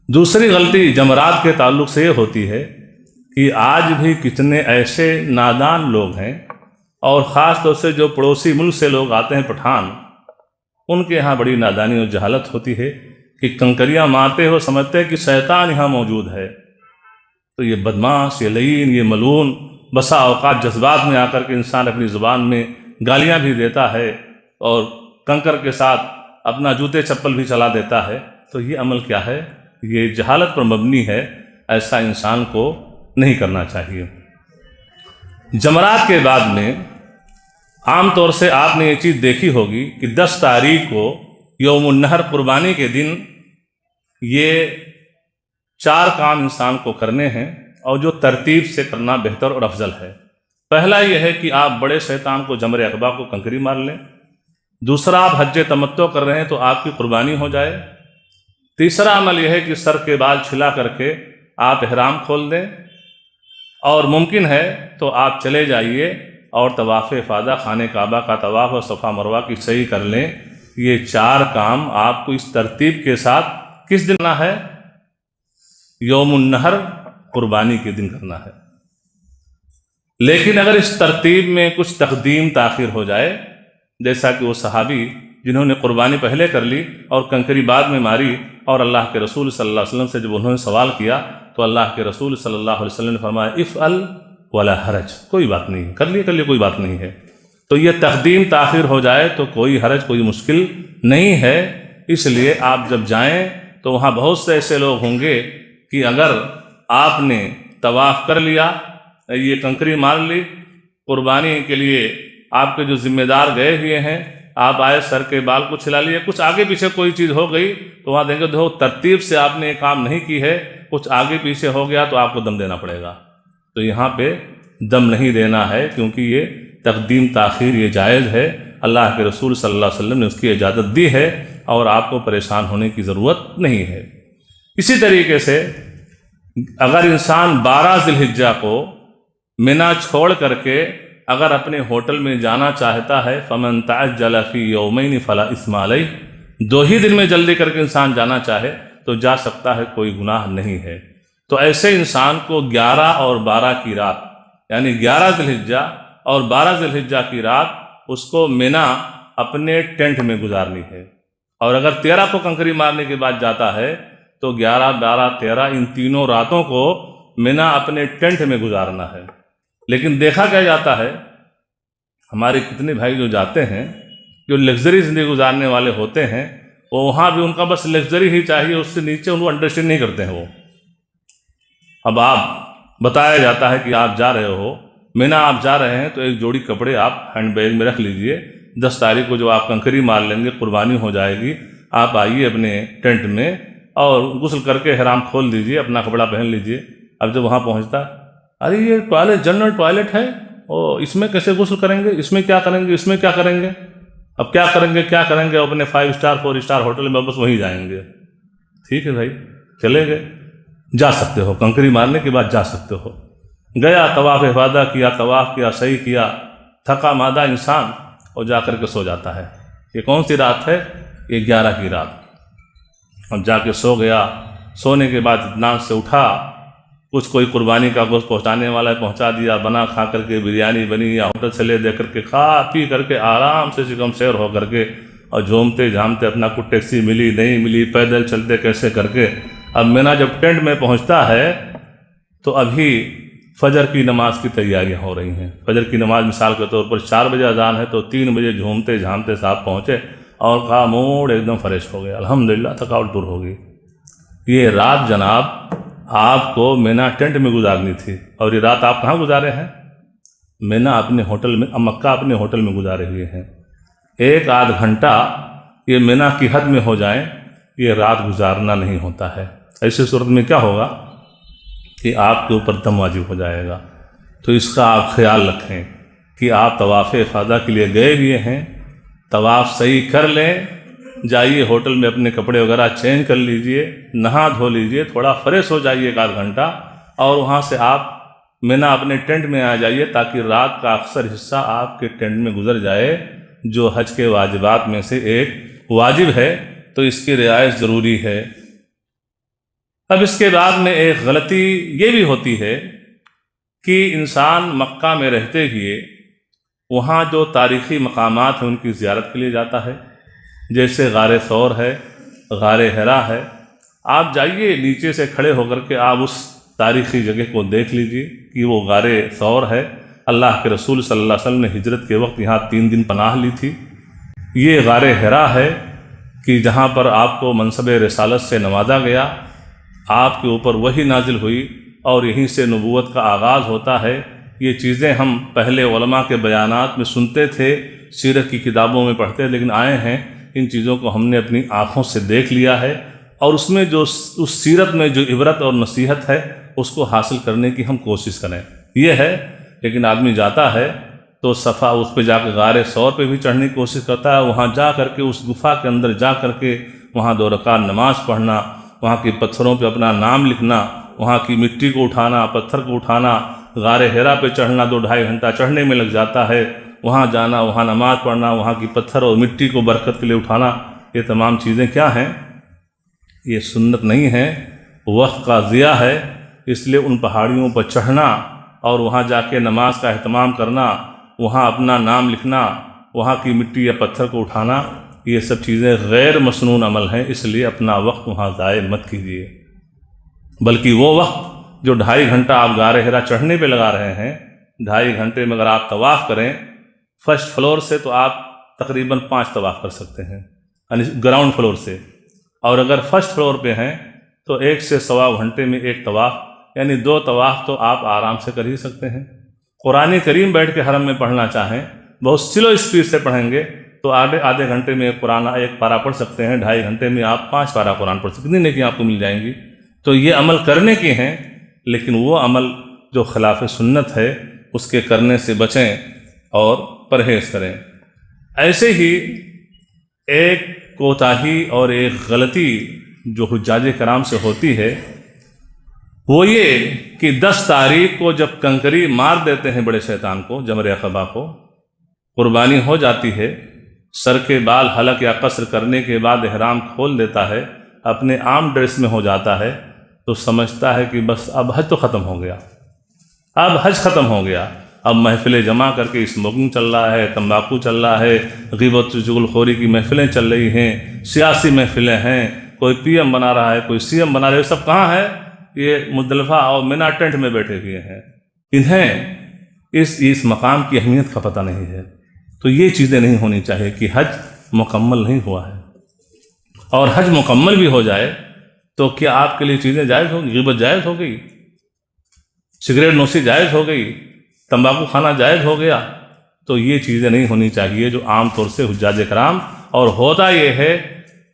دوسری غلطی جمرات کے تعلق سے یہ ہوتی ہے کہ آج بھی کتنے ایسے نادان لوگ ہیں، اور خاص طور سے جو پڑوسی ملک سے لوگ آتے ہیں پٹھان، ان کے ہاں بڑی نادانی اور جہالت ہوتی ہے کہ کنکریاں مارتے ہو سمجھتے ہیں کہ شیطان یہاں موجود ہے۔ تو یہ بدماش، یہ لعین، یہ ملعون بسا اوقات جذبات میں آ کر کے انسان اپنی زبان میں گالیاں بھی دیتا ہے اور کنکر کے ساتھ اپنا جوتے چپل بھی چلا دیتا ہے۔ تو یہ عمل کیا ہے؟ یہ جہالت پر مبنی ہے، ایسا انسان کو نہیں کرنا چاہیے۔ جمرات کے بعد میں عام طور سے آپ نے یہ چیز دیکھی ہوگی کہ 10 تاریخ کو یوم النحر قربانی کے دن یہ 4 کام انسان کو کرنے ہیں، اور جو ترتیب سے کرنا بہتر اور افضل ہے۔ پہلا یہ ہے کہ آپ بڑے شیطان کو جمر عقبہ کو کنکری مار لیں۔ دوسرا، آپ حج تمتع کر رہے ہیں تو آپ کی قربانی ہو جائے۔ تیسرا عمل یہ ہے کہ سر کے بال چھلا کر کے آپ احرام کھول دیں، اور ممکن ہے تو آپ چلے جائیے اور طواف افاضہ خانہ کعبہ کا طواف اور صفا مروہ کی سعی کر لیں۔ یہ 4 کام آپ کو اس ترتیب کے ساتھ کس دن کرنا ہے؟ یوم النحر قربانی کے دن کرنا ہے۔ لیکن اگر اس ترتیب میں کچھ تقدیم تاخیر ہو جائے، جیسا کہ وہ صحابی جنہوں نے قربانی پہلے کر لی اور کنکری بعد میں ماری، اور اللہ کے رسول صلی اللہ علیہ وسلم سے جب انہوں نے سوال کیا تو اللہ کے رسول صلی اللہ علیہ وسلم نے فرمایا افعل ولا حرج، کوئی بات نہیں، کر لیے کوئی بات نہیں ہے۔ تو یہ تقدیم تاخیر ہو جائے تو کوئی حرج، کوئی مشکل نہیں ہے۔ اس لیے آپ جب جائیں تو وہاں بہت سے ایسے لوگ ہوں گے کہ اگر آپ نے طواف کر لیا، یہ کنکری مار لی، قربانی کے لیے آپ کے جو ذمہ دار گئے ہوئے ہیں، آپ آئے سر کے بال کو چھلا لیے، کچھ آگے پیچھے کوئی چیز ہو گئی تو وہاں دیں گے دیکھو ترتیب سے آپ نے یہ کام نہیں کی ہے، کچھ آگے پیچھے ہو گیا تو آپ کو دم دینا پڑے گا۔ تو یہاں پہ دم نہیں دینا ہے، کیونکہ یہ تقدیم تاخیر یہ جائز ہے، اللہ کے رسول صلی اللہ علیہ وسلم نے اس کی اجازت دی ہے، اور آپ کو پریشان ہونے کی ضرورت نہیں ہے۔ اسی طریقے سے اگر انسان 12 ذی الحجہ کو مینا چھوڑ کر کے اگر اپنے ہوٹل میں جانا چاہتا ہے، فمن تعجل فی یومین فلا اثم علیہ، 2 ہی دن میں جلدی کر کے انسان جانا چاہے تو جا سکتا ہے، کوئی گناہ نہیں ہے۔ تو ایسے انسان کو 11 اور 12 کی رات، یعنی 11 ذی الحجہ اور 12 ذی الحجہ کی رات اس کو مینا اپنے ٹینٹ میں گزارنی ہے، اور اگر 13 کو کنکری مارنے کے بعد جاتا ہے تو 11 12 13 ان تینوں راتوں کو مینا اپنے ٹینٹ میں گزارنا ہے۔ لیکن دیکھا کیا جاتا ہے، ہمارے کتنے بھائی جو جاتے ہیں، جو لگژری زندگی گزارنے والے ہوتے ہیں، وہ وہاں بھی ان کا بس لگژری ہی چاہیے، اس سے نیچے ان کو انڈرسٹینڈ نہیں کرتے ہیں وہ۔ اب آپ بتایا جاتا ہے کہ آپ جا رہے ہو مینا، آپ جا رہے ہیں تو ایک جوڑی کپڑے آپ ہینڈ بیگ میں رکھ لیجئے، 10 تاریخ کو جو آپ کنکری مار لیں گے قربانی ہو جائے گی، آپ آئیے اپنے ٹینٹ میں اور غسل کر کے احرام کھول دیجئے، اپنا کپڑا پہن لیجئے۔ اب جب وہاں پہنچتا، ارے یہ ٹوائلٹ جنرل ٹوائلٹ ہے، اور اس میں کیسے غسل کریں گے، اس میں کیا کریں گے، اس میں کیا کریں گے، اب کیا کریں گے اپنے 5 اسٹار 4 اسٹار ہوٹل میں بس وہیں جائیں گے۔ ٹھیک ہے بھائی، چلے گئے، جا سکتے ہو، کنکری مارنے کے بعد جا سکتے ہو۔ گیا، طواف افاضہ کیا، طواف کیا، سعی کیا، تھکا مادہ انسان، اور جا کر کے سو جاتا ہے۔ یہ کون سی رات ہے؟ یہ 11 کی رات۔ اب جا کے سو گیا، سونے کے بعد اطمینان سے اٹھا، کچھ کوئی قربانی کا گوشت پہنچانے والا ہے پہنچا دیا، بنا کھا کر کے، بریانی بنی یا ہوٹل سے لے دے کر کے، کھا پی کر کے آرام سے شکم سیر ہو کر کے، اور جھومتے جھامتے اپنا کوئی ٹیکسی ملی نہیں ملی، پیدل چلتے کیسے کر کے، اب مینا جب ٹینٹ میں پہنچتا ہے تو ابھی فجر کی نماز کی تیاریاں ہو رہی ہیں۔ فجر کی نماز مثال کے طور پر 4 بجے اذان ہے تو 3 بجے جھومتے جھامتے صاحب پہنچے، اور کہا موڈ ایک دم فریش ہو گیا، الحمدللہ تھکاوٹ دور ہو گئی۔ یہ رات جناب آپ کو مینا ٹینٹ میں گزارنی تھی، اور یہ رات آپ کہاں گزارے ہیں؟ مینا اپنے ہوٹل میں، مکہ اپنے ہوٹل میں گزارے ہوئے ہیں۔ 1 آدھ گھنٹہ یہ مینا کی حد میں ہو جائیں، یہ رات گزارنا نہیں ہوتا ہے۔ ایسی صورت میں کیا ہوگا کہ آپ کے اوپر دم واجب ہو جائے گا۔ تو اس کا آپ خیال رکھیں کہ آپ طواف افاضہ کے لیے گئے ہوئے ہیں، طواف صحیح کر لیں، جائیے ہوٹل میں اپنے کپڑے وغیرہ چینج کر لیجئے، نہا دھو لیجئے، تھوڑا فریش ہو جائیے 1 آدھ گھنٹہ، اور وہاں سے آپ مینا اپنے ٹینٹ میں آ جائیے، تاکہ رات کا اکثر حصہ آپ کے ٹینٹ میں گزر جائے، جو حج کے واجبات میں سے ایک واجب ہے، تو اس کی رعایت ضروری ہے۔ اب اس کے بعد میں ایک غلطی یہ بھی ہوتی ہے کہ انسان مکہ میں رہتے ہوئے وہاں جو تاریخی مقامات ہیں ان کی زیارت کے لیے جاتا ہے، جیسے غار ثور ہے، غار حرا ہے۔ آپ جائیے، نیچے سے کھڑے ہو کر کے آپ اس تاریخی جگہ کو دیکھ لیجئے کہ وہ غار ثور ہے۔ اللہ کے رسول صلی اللہ علیہ وسلم نے ہجرت کے وقت یہاں 3 دن پناہ لی تھی۔ یہ غار حرا ہے کہ جہاں پر آپ کو منصب رسالت سے نوازا گیا، آپ کے اوپر وحی نازل ہوئی، اور یہیں سے نبوت کا آغاز ہوتا ہے۔ یہ چیزیں ہم پہلے علماء کے بیانات میں سنتے تھے، سیرت کی کتابوں میں پڑھتے، لیکن آئے ہیں ان چیزوں کو ہم نے اپنی آنکھوں سے دیکھ لیا ہے، اور اس میں جو اس سیرت میں جو عبرت اور نصیحت ہے اس کو حاصل کرنے کی ہم کوشش کریں، یہ ہے۔ لیکن آدمی جاتا ہے تو صفا اس پہ جا کے غار ثور پہ بھی چڑھنے کی کوشش کرتا ہے، وہاں جا کر کے اس گفا کے اندر جا کر کے وہاں 2 رکعت نماز پڑھنا، وہاں کے پتھروں پہ اپنا نام لکھنا، وہاں کی مٹی کو اٹھانا، پتھر کو اٹھانا، غار حرا پہ چڑھنا 2-2.5 گھنٹہ چڑھنے میں لگ جاتا ہے، وہاں جانا، وہاں نماز پڑھنا، وہاں کی پتھر اور مٹی کو برکت کے لیے اٹھانا، یہ تمام چیزیں کیا ہیں؟ یہ سنت نہیں ہے، وقت کا ضیاع ہے۔ اس لیے ان پہاڑیوں پر چڑھنا اور وہاں جا کے نماز کا اہتمام کرنا، وہاں اپنا نام لکھنا، وہاں کی مٹی یا پتھر کو اٹھانا، یہ سب چیزیں غیر مسنون عمل ہیں، اس لیے اپنا وقت وہاں ضائع مت کیجیے۔ بلکہ وہ وقت جو 2.5 گھنٹہ آپ غار حرا چڑھنے پہ لگا رہے ہیں، 2.5 گھنٹے میں اگر آپ طواف کریں فرسٹ فلور سے، تو آپ تقریباً 5 طواف کر سکتے ہیں، یعنی گراؤنڈ فلور سے، اور اگر فرسٹ فلور پہ ہیں تو 1 سے 1.25 گھنٹے میں 1 طواف، یعنی 2 طواف تو آپ آرام سے کر ہی سکتے ہیں۔ قرآن کریم بیٹھ کے حرم میں پڑھنا چاہیں، بہت سلو اسپیڈ سے پڑھیں گے تو آدھے گھنٹے میں قرآن 1 پارہ پڑھ سکتے ہیں، 2.5 گھنٹے میں آپ 5 پارہ قرآن پڑھ سکتے ہیں، کتنی نیکیاں آپ کو مل جائیں گی۔ تو یہ عمل کرنے کے ہیں، لیکن وہ عمل جو خلاف سنت ہے اس کے کرنے سے بچیں اور پرہیز کریں۔ ایسے ہی ایک کوتاہی اور ایک غلطی جو حجاج کرام سے ہوتی ہے وہ یہ کہ 10 تاریخ کو جب کنکری مار دیتے ہیں بڑے شیطان کو، جمر عقبہ کو، قربانی ہو جاتی ہے، سر کے بال حلق یا قصر کرنے کے بعد احرام کھول دیتا ہے، اپنے عام ڈریس میں ہو جاتا ہے، تو سمجھتا ہے کہ بس اب حج تو ختم ہو گیا، اب حج ختم ہو گیا، اب محفلیں جمع کر کے اسموکنگ چل رہا ہے، تمباکو چل رہا ہے، غیبت و چغل خوری کی محفلیں چل رہی ہیں، سیاسی محفلیں ہیں، کوئی پی ایم بنا رہا ہے، کوئی سی ایم بنا رہا ہے، سب کہاں ہے؟ یہ مزدلفہ اور مینا ٹینٹ میں بیٹھے ہوئے ہیں۔ انہیں اس مقام کی اہمیت کا پتہ نہیں ہے۔ تو یہ چیزیں نہیں ہونی چاہیے کہ حج مکمل نہیں ہوا ہے، اور حج مکمل بھی ہو جائے تو کیا آپ کے لیے چیزیں جائز ہوں گی؟ غیبت جائز ہو گئی، سگریٹ نوشی جائز ہو گئی، تمباکو کھانا جائز ہو گیا؟ تو یہ چیزیں نہیں ہونی چاہیے جو عام طور سے حجاج کرام، اور ہوتا یہ ہے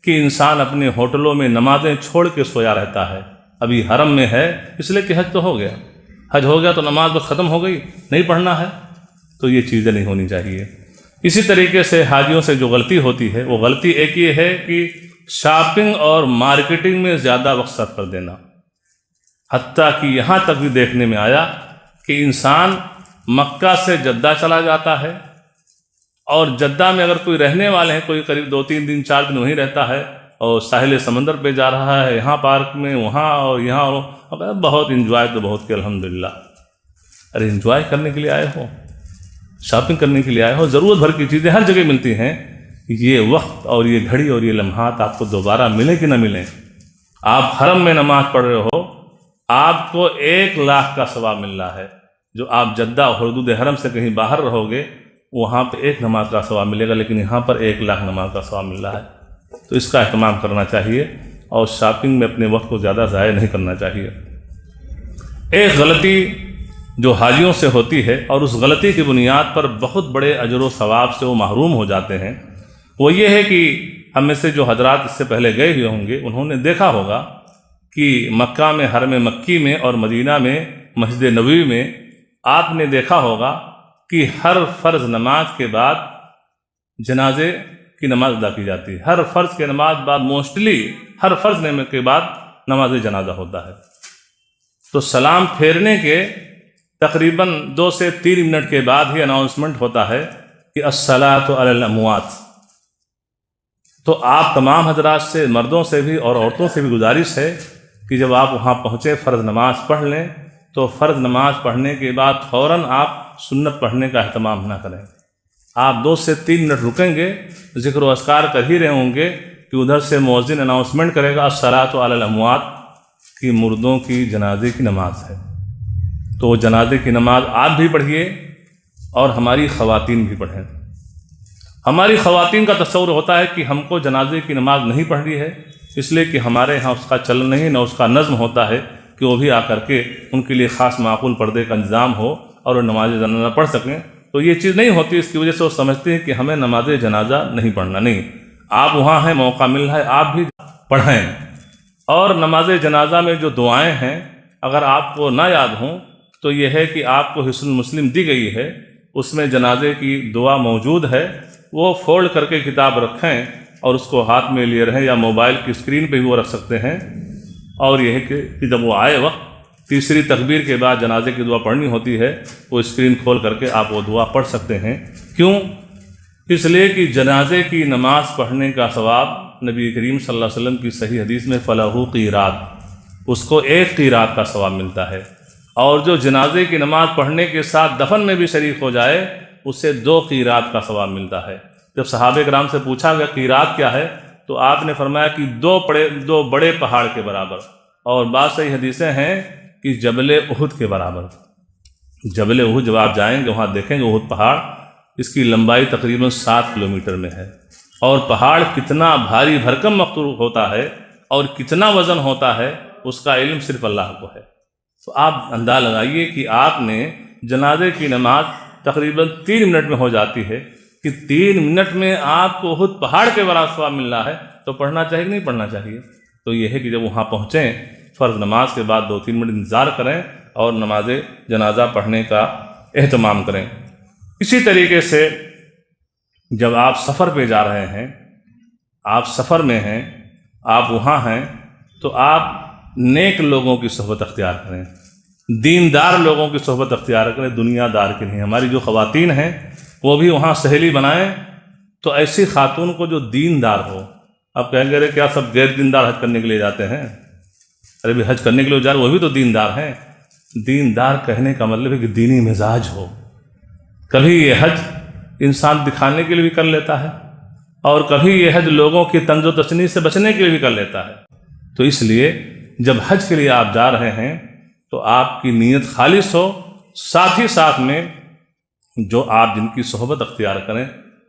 کہ انسان اپنے ہوٹلوں میں نمازیں چھوڑ کے سویا رہتا ہے، ابھی حرم میں ہے اس لیے کہ حج تو ہو گیا، حج ہو گیا تو نماز بس ختم ہو گئی، نہیں پڑھنا ہے، تو یہ چیزیں نہیں ہونی چاہیے۔ اسی طریقے سے حاجیوں سے جو غلطی ہوتی ہے وہ غلطی ایک یہ ہے کہ شاپنگ اور مارکیٹنگ میں زیادہ وقت صرف کر دینا، حتیٰ کہ یہاں تک بھی دیکھنے میں آیا کہ انسان مکہ سے جدہ چلا جاتا ہے، اور جدہ میں اگر کوئی رہنے والے ہیں، کوئی قریب 2-3 دن 4 دن وہیں رہتا ہے، اور ساحل سمندر پہ جا رہا ہے، یہاں پارک میں، وہاں اور یہاں، اور بہت انجوائے تو بہت کیا الحمدللہ۔ ارے انجوائے کرنے کے لیے آئے ہو، شاپنگ کرنے کے لیے آئے ہو، ضرورت بھر کی چیزیں ہر جگہ ملتی ہیں، یہ وقت اور یہ گھڑی اور یہ لمحات آپ کو دوبارہ ملیں کہ نہ ملیں۔ آپ حرم میں نماز پڑھ رہے ہو، آپ کو 1 لاکھ کا ثواب مل رہا ہے، جو آپ جدہ اور حدود حرم سے کہیں باہر رہو گے وہاں پہ 1 نماز کا ثواب ملے گا، لیکن یہاں پر 1 لاکھ نماز کا ثواب مل رہا ہے۔ تو اس کا اہتمام کرنا چاہیے اور شاپنگ میں اپنے وقت کو زیادہ ضائع نہیں کرنا چاہیے۔ ایک غلطی جو حاجیوں سے ہوتی ہے اور اس غلطی کی بنیاد پر بہت بڑے اجر و ثواب سے وہ محروم ہو جاتے ہیں، وہ یہ ہے کہ ہم میں سے جو حضرات اس سے پہلے گئے ہوئے ہوں گے انہوں نے دیکھا ہوگا کہ مکہ میں حرم مکی میں اور مدینہ میں مسجد نبوی میں آپ نے دیکھا ہوگا کہ ہر فرض نماز کے بعد جنازے کی نماز ادا کی جاتی ہے۔ ہر فرض کے نماز بعد موسٹلی ہر فرض کے بعد نماز جنازہ ہوتا ہے۔ تو سلام پھیرنے کے تقریباً 2 سے 3 منٹ کے بعد ہی اناؤنسمنٹ ہوتا ہے کہ الصلاۃ علی الاموات۔ تو آپ تمام حضرات سے، مردوں سے بھی اور عورتوں سے بھی گزارش ہے کہ جب آپ وہاں پہنچے فرض نماز پڑھ لیں، تو فرض نماز پڑھنے کے بعد فوراً آپ سنت پڑھنے کا اہتمام نہ کریں۔ آپ 2 سے 3 منٹ رکیں گے، ذکر و اذکار کر ہی رہے ہوں گے کہ ادھر سے مؤذن اناؤنسمنٹ کرے گا الصلاۃ علی الاموات کہ مردوں کی جنازے کی نماز ہے۔ تو وہ جنازے کی نماز آپ بھی پڑھیے اور ہماری خواتین بھی پڑھیں۔ ہماری خواتین کا تصور ہوتا ہے کہ ہم کو جنازے کی نماز نہیں پڑھنی ہے، اس لیے کہ ہمارے ہاں اس کا چلن نہیں، نہ اس کا نظم ہوتا ہے کہ وہ بھی آ کر کے ان کے لیے خاص معقول پردے کا انتظام ہو اور وہ نماز جنازہ پڑھ سکیں۔ تو یہ چیز نہیں ہوتی، اس کی وجہ سے وہ سمجھتے ہیں کہ ہمیں نماز جنازہ نہیں پڑھنا۔ نہیں، آپ وہاں ہیں، موقع مل رہا ہے، آپ بھی پڑھیں۔ اور نماز جنازہ میں جو دعائیں ہیں اگر آپ کو نہ یاد ہوں تو یہ ہے کہ آپ کو حسن مسلم دی گئی ہے، اس میں جنازے کی دعا موجود ہے، وہ فولڈ کر کے کتاب رکھیں اور اس کو ہاتھ میں لیے رہیں، یا موبائل کی اسکرین پہ بھی وہ رکھ سکتے ہیں۔ اور یہ ہے کہ جب وہ آئے وقت تیسری تکبیر کے بعد جنازے کی دعا پڑھنی ہوتی ہے، وہ اسکرین کھول کر کے آپ وہ دعا پڑھ سکتے ہیں۔ کیوں؟ اس لیے کہ جنازے کی نماز پڑھنے کا ثواب نبی کریم صلی اللہ علیہ وسلم کی صحیح حدیث میں فلہ قیرات، اس کو 1 قیرات کا ثواب ملتا ہے، اور جو جنازے کی نماز پڑھنے کے ساتھ دفن میں بھی شریک ہو جائے اسے 2 قیرات کا ثواب ملتا ہے۔ جب صحابہ کرام سے پوچھا گیا قیرات کیا ہے تو آپ نے فرمایا کہ 2 بڑے پہاڑ کے برابر، اور بعض صحیح حدیثیں ہیں کہ جبل احد کے برابر۔ جبل احد جب آپ جائیں گے وہاں دیکھیں گے احد پہاڑ، اس کی لمبائی تقریباً 7 کلومیٹر میں ہے، اور پہاڑ کتنا بھاری بھرکم مقطوع ہوتا ہے اور کتنا وزن ہوتا ہے اس کا علم صرف اللہ کو ہے۔ تو آپ اندازہ لگائیے کہ آپ نے جنازے کی نماز تقریباً 3 منٹ میں ہو جاتی ہے، کہ 3 منٹ میں آپ کو احد پہاڑ کے برابر ثواب مل رہا ہے، تو پڑھنا چاہیے کہ نہیں پڑھنا چاہیے؟ تو یہ ہے کہ جب وہاں پہنچیں فرض نماز کے بعد 2-3 منٹ انتظار کریں اور نماز جنازہ پڑھنے کا اہتمام کریں۔ اسی طریقے سے جب آپ سفر پہ جا رہے ہیں، آپ سفر میں ہیں، آپ وہاں ہیں، تو آپ نیک لوگوں کی صحبت اختیار کریں، دیندار لوگوں کی صحبت اختیار کریں، دنیا دار کی نہیں۔ ہماری جو خواتین ہیں وہ بھی وہاں سہیلی بنائیں، تو ایسی خاتون کو جو دیندار ہو۔ اب کہیں گے کیا سب غیر دیندار حج کرنے کے لیے جاتے ہیں؟ ارے بھی حج کرنے کے لیے جا رہے وہ بھی تو دیندار ہیں۔ دیندار کہنے کا مطلب ہے کہ دینی مزاج ہو۔ کبھی یہ حج انسان دکھانے کے لیے بھی کر لیتا ہے، اور کبھی یہ حج لوگوں کی طنز و تشنیع سے بچنے کے لیے بھی کر لیتا ہے۔ تو اس لیے جب حج کے لیے آپ جا رہے ہیں تو آپ کی نیت خالص ہو، ساتھ ہی ساتھ میں جو آپ جن کی صحبت اختیار کریں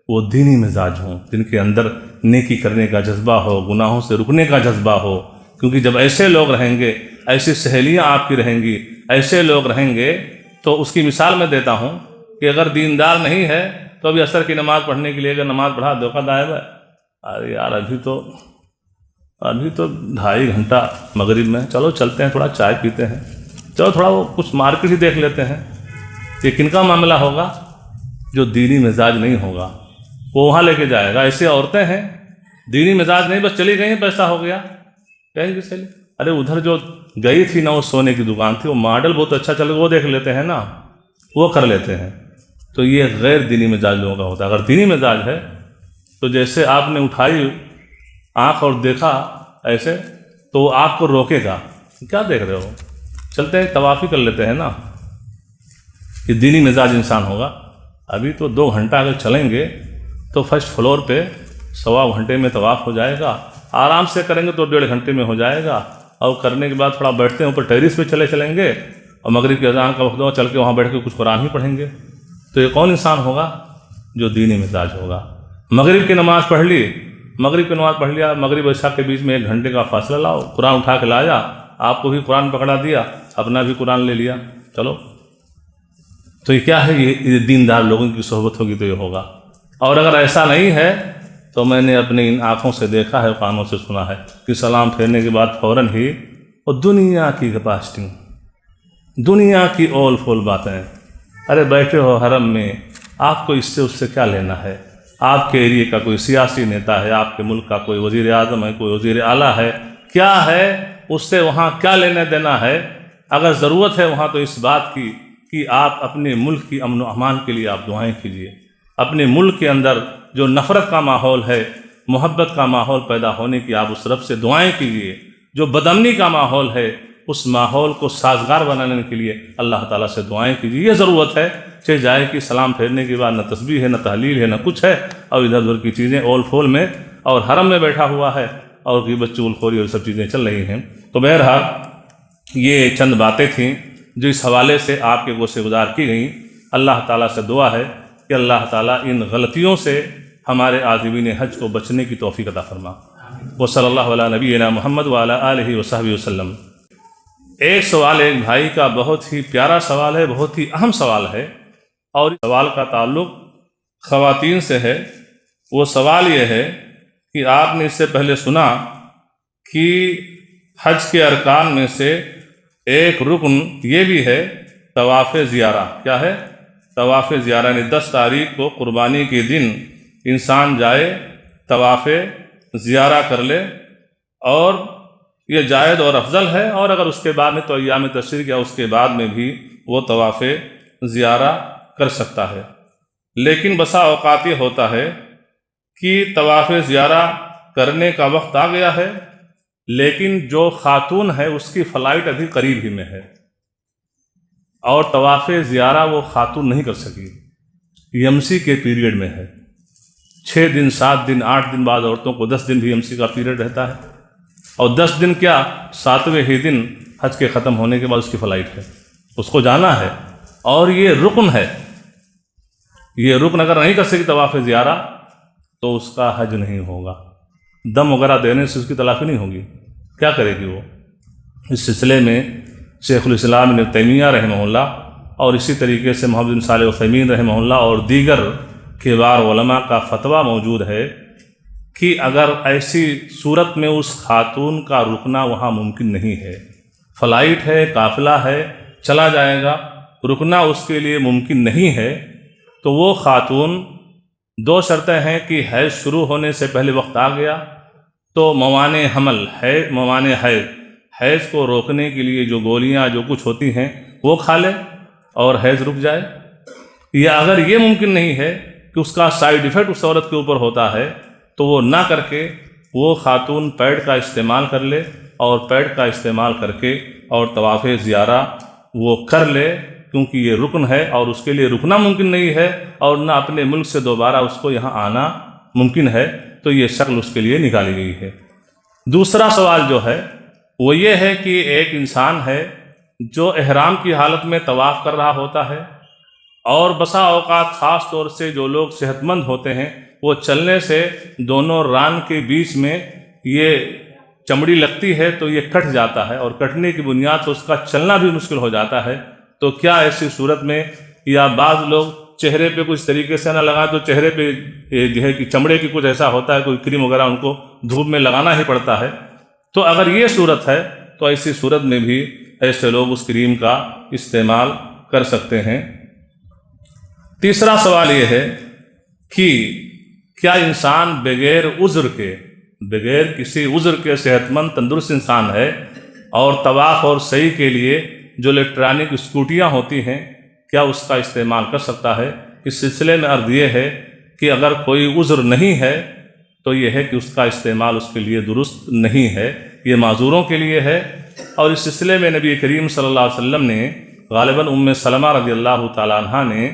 وہ دینی مزاج ہوں، جن کے اندر نیکی کرنے کا جذبہ ہو، گناہوں سے رکنے کا جذبہ ہو۔ کیونکہ جب ایسے لوگ رہیں گے، ایسی سہیلیاں آپ کی رہیں گی، ایسے لوگ رہیں گے، تو اس کی مثال میں دیتا ہوں کہ اگر دیندار نہیں ہے تو ابھی عصر کی نماز پڑھنے کے لیے اگر نماز پڑھا دھوکہ دائب ہے، ارے یار ابھی تو ابھی تو 2.5 گھنٹہ مغرب میں، چلو چلتے ہیں تھوڑا چائے پیتے ہیں، چلو تھوڑا وہ کچھ مارکیٹ ہی دیکھ لیتے ہیں۔ یہ کن کا معاملہ ہوگا؟ جو دینی مزاج نہیں ہوگا وہ وہاں لے کے جائے گا۔ ایسے عورتیں ہیں دینی مزاج نہیں، بس چلی گئی، پیسہ ہو گیا، کہیں کسی لیے ارے ادھر جو گئی تھی نا وہ سونے کی دکان تھی، وہ ماڈل بہت اچھا چل، وہ دیکھ لیتے ہیں نا، وہ کر لیتے ہیں۔ تو یہ غیر دینی مزاج لوگوں کا ہوتا ہے۔ اگر دینی مزاج ہے تو جیسے آپ نے اٹھائی آنکھ اور دیکھا ایسے، تو وہ آپ کو روکے گا، کیا دیکھ رہے ہو، چلتے ہیں طواف ہی کر لیتے ہیں نا۔ یہ دینی مزاج انسان ہوگا۔ ابھی تو 2 گھنٹہ اگر چلیں گے تو فرسٹ فلور پہ 1.25 گھنٹے میں طواف ہو جائے گا، آرام سے کریں گے تو 1.5 گھنٹے میں ہو جائے گا، اور کرنے کے بعد تھوڑا بیٹھتے ہیں اوپر ٹیرس پہ چلیں گے، اور مغرب کی اذان کا وقت ہو چل کے وہاں بیٹھ کے کچھ قرآن ہی پڑھیں گے۔ تو یہ کون انسان ہوگا؟ جو دینی مزاج ہوگا۔ مغرب کی نماز پڑھ لی، مغرب کی نماز پڑھ لیا، مغرب عشاء کے بیچ میں 1 گھنٹے کا فاصلہ لاؤ، قرآن اٹھا کے لایا، آپ کو بھی قرآن پکڑا دیا، اپنا بھی قرآن لے لیا، چلو۔ تو یہ کیا ہے؟ یہ دیندار لوگوں کی صحبت ہوگی تو یہ ہوگا۔ اور اگر ایسا نہیں ہے تو میں نے اپنی ان آنکھوں سے دیکھا ہے، کانوں سے سنا ہے کہ سلام پھیرنے کے بعد فوراً ہی وہ دنیا کی کپاسٹنگ، دنیا کی اول فول باتیں، ارے بیٹھے ہو حرم میں، آپ کو اس سے کیا لینا ہے؟ آپ کے ایریے کا کوئی سیاسی نیتا ہے، آپ کے ملک کا کوئی وزیر اعظم ہے، کوئی وزیر اعلیٰ ہے، کیا ہے اس سے وہاں کیا لینا دینا ہے؟ اگر ضرورت ہے وہاں تو اس بات کی کہ آپ اپنے ملک کی امن و امان کے لیے آپ دعائیں کیجیے۔ اپنے ملک کے اندر جو نفرت کا ماحول ہے، محبت کا ماحول پیدا ہونے کی آپ اس رب سے دعائیں کیجیے۔ جو بدامنی کا ماحول ہے اس ماحول کو سازگار بنانے کے لیے اللہ تعالیٰ سے دعائیں کیجیے۔ یہ ضرورت ہے کہ جائے کہ سلام پھیرنے کے بعد نہ تسبیح ہے، نہ تحلیل ہے، نہ کچھ ہے، اور ادھر ادھر کی چیزیں اول فول میں، اور حرم میں بیٹھا ہوا ہے اور غیبت چغل خوری اور سب چیزیں چل رہی ہیں۔ تو بہرحال یہ چند باتیں تھیں جو اس حوالے سے آپ کے گوشے گزار کی گئیں۔ اللہ تعالیٰ سے دعا ہے کہ اللہ تعالیٰ ان غلطیوں سے ہمارے عازمین حج کو بچنے کی توفیق عطا فرما۔ وصلی اللہ علی نبینا محمد وعلی آلہ وصحبہ وسلم۔ ایک سوال ایک بھائی کا بہت ہی پیارا سوال ہے، بہت ہی اہم سوال ہے، اور اس سوال کا تعلق خواتین سے ہے۔ وہ سوال یہ ہے کہ آپ نے اس سے پہلے سنا کہ حج کے ارکان میں سے ایک رکن یہ بھی ہے طواف زیارہ۔ کیا ہے؟ طواف زیارہ، یعنی 10 تاریخ کو قربانی کے دن انسان جائے طواف زیارہ کر لے، اور یہ جائز اور افضل ہے، اور اگر اس کے بعد میں تو ایام تشریق یا اس کے بعد میں بھی وہ طواف زیارہ کر سکتا ہے۔ لیکن بسا اوقات یہ ہوتا ہے کہ طواف زیارہ کرنے کا وقت آ گیا ہے، لیکن جو خاتون ہے اس کی فلائٹ ابھی قریب ہی میں ہے، اور طواف زیارہ وہ خاتون نہیں کر سکی، یمسی کے پیریڈ میں ہے، 6 دن 7 دن 8 دن، بعض عورتوں کو 10 دن بھی یمسی کا پیریڈ رہتا ہے، اور 10 دن کیا 7ویں ہی دن حج کے ختم ہونے کے بعد اس کی فلائٹ ہے، اس کو جانا ہے، اور یہ رکن ہے۔ یہ رکن اگر نہیں کر سکی طواف زیارہ تو اس کا حج نہیں ہوگا، دم وغیرہ دینے سے اس کی تلافی نہیں ہوگی، کیا کرے گی وہ؟ اس سلسلے میں شیخ الاسلام ابن تیمیہ رحمہ اللہ، اور اسی طریقے سے محمد بن صالح العثیمین رحمہ اللہ اور دیگر کبار علماء کا فتویٰ موجود ہے کہ اگر ایسی صورت میں اس خاتون کا رکنا وہاں ممکن نہیں ہے، فلائٹ ہے، قافلہ ہے، چلا جائے گا، رکنا اس کے لیے ممکن نہیں ہے، تو وہ خاتون 2 شرطیں ہیں کہ حیض شروع ہونے سے پہلے وقت آ گیا تو موانع حمل ہے، موانع حیض کو روکنے کے لیے جو گولیاں جو کچھ ہوتی ہیں وہ کھا لے اور حیض رک جائے، یا اگر یہ ممکن نہیں ہے کہ اس کا سائیڈ ایفیکٹ اس عورت کے اوپر ہوتا ہے تو وہ نہ کر کے وہ خاتون پیڈ کا استعمال کر لے، اور پیڈ کا استعمال کر کے اور طواف زیارہ وہ کر لے، کیونکہ یہ رکن ہے اور اس کے لیے رکنا ممکن نہیں ہے، اور نہ اپنے ملک سے دوبارہ اس کو یہاں آنا ممکن ہے، تو یہ شکل اس کے لیے نکالی گئی ہے۔ دوسرا سوال جو ہے وہ یہ ہے کہ ایک انسان ہے جو احرام کی حالت میں طواف کر رہا ہوتا ہے، اور بسا اوقات خاص طور سے جو لوگ صحت مند ہوتے ہیں وہ چلنے سے دونوں ران کے بیچ میں یہ چمڑی لگتی ہے تو یہ کٹ جاتا ہے، اور کٹنے کی بنیاد تو اس کا چلنا بھی مشکل ہو جاتا ہے۔ تو کیا ایسی صورت میں، یا بعض لوگ چہرے پہ کچھ طریقے سے نہ لگائیں تو چہرے پہ جو ہے کہ چمڑے کی کچھ ایسا ہوتا ہے، کوئی کریم وغیرہ ان کو دھوپ میں لگانا ہی پڑتا ہے، تو اگر یہ صورت ہے تو ایسی صورت میں بھی ایسے لوگ اس کریم کا استعمال کر سکتے ہیں۔ تیسرا سوال یہ ہے کہ کیا انسان بغیر عذر کے، بغیر کسی عذر کے صحت مند تندرست انسان ہے اور طواف اور سعی کے لیے جو الیکٹرانک اسکوٹیاں ہوتی ہیں کیا اس کا استعمال کر سکتا ہے؟ اس سلسلے میں عرض یہ ہے کہ اگر کوئی عذر نہیں ہے تو یہ ہے کہ اس کا استعمال اس کے لیے درست نہیں ہے، یہ معذوروں کے لیے ہے۔ اور اس سلسلے میں نبی کریم صلی اللہ علیہ وسلم نے غالباً ام سلمہ رضی اللہ تعالیٰ عنہ نے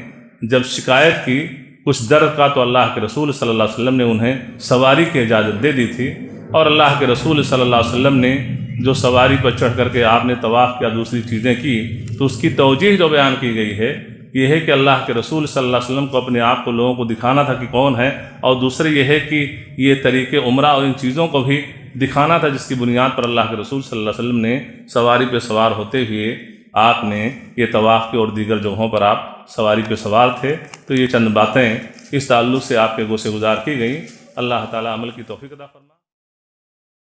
جب شکایت کی کچھ درد کا تو اللہ کے رسول صلی اللہ علیہ وسلم نے انہیں سواری کی اجازت دے دی تھی، اور اللہ کے رسول صلی اللہ علیہ وسلم نے جو سواری پر چڑھ کر کے آپ نے طواف کیا، دوسری چیزیں کی، تو اس کی توجیہ جو بیان کی گئی ہے یہ ہے کہ اللہ کے رسول صلی اللہ علیہ وسلم کو اپنے آپ کو لوگوں کو دکھانا تھا کہ کون ہے، اور دوسرے یہ ہے کہ یہ طریقے عمرہ اور ان چیزوں کو بھی دکھانا تھا جس کی بنیاد پر اللہ کے رسول صلی اللہ علیہ وسلم نے سواری پہ سوار ہوتے ہوئے آپ نے یہ طواف کے اور دیگر جگہوں پر آپ سواری پہ سوار تھے۔ تو یہ چند باتیں اس تعلق سے آپ کے گوشے گزار کی گئیں۔ اللہ تعالیٰ عمل کی توفیق عطا فرمائے۔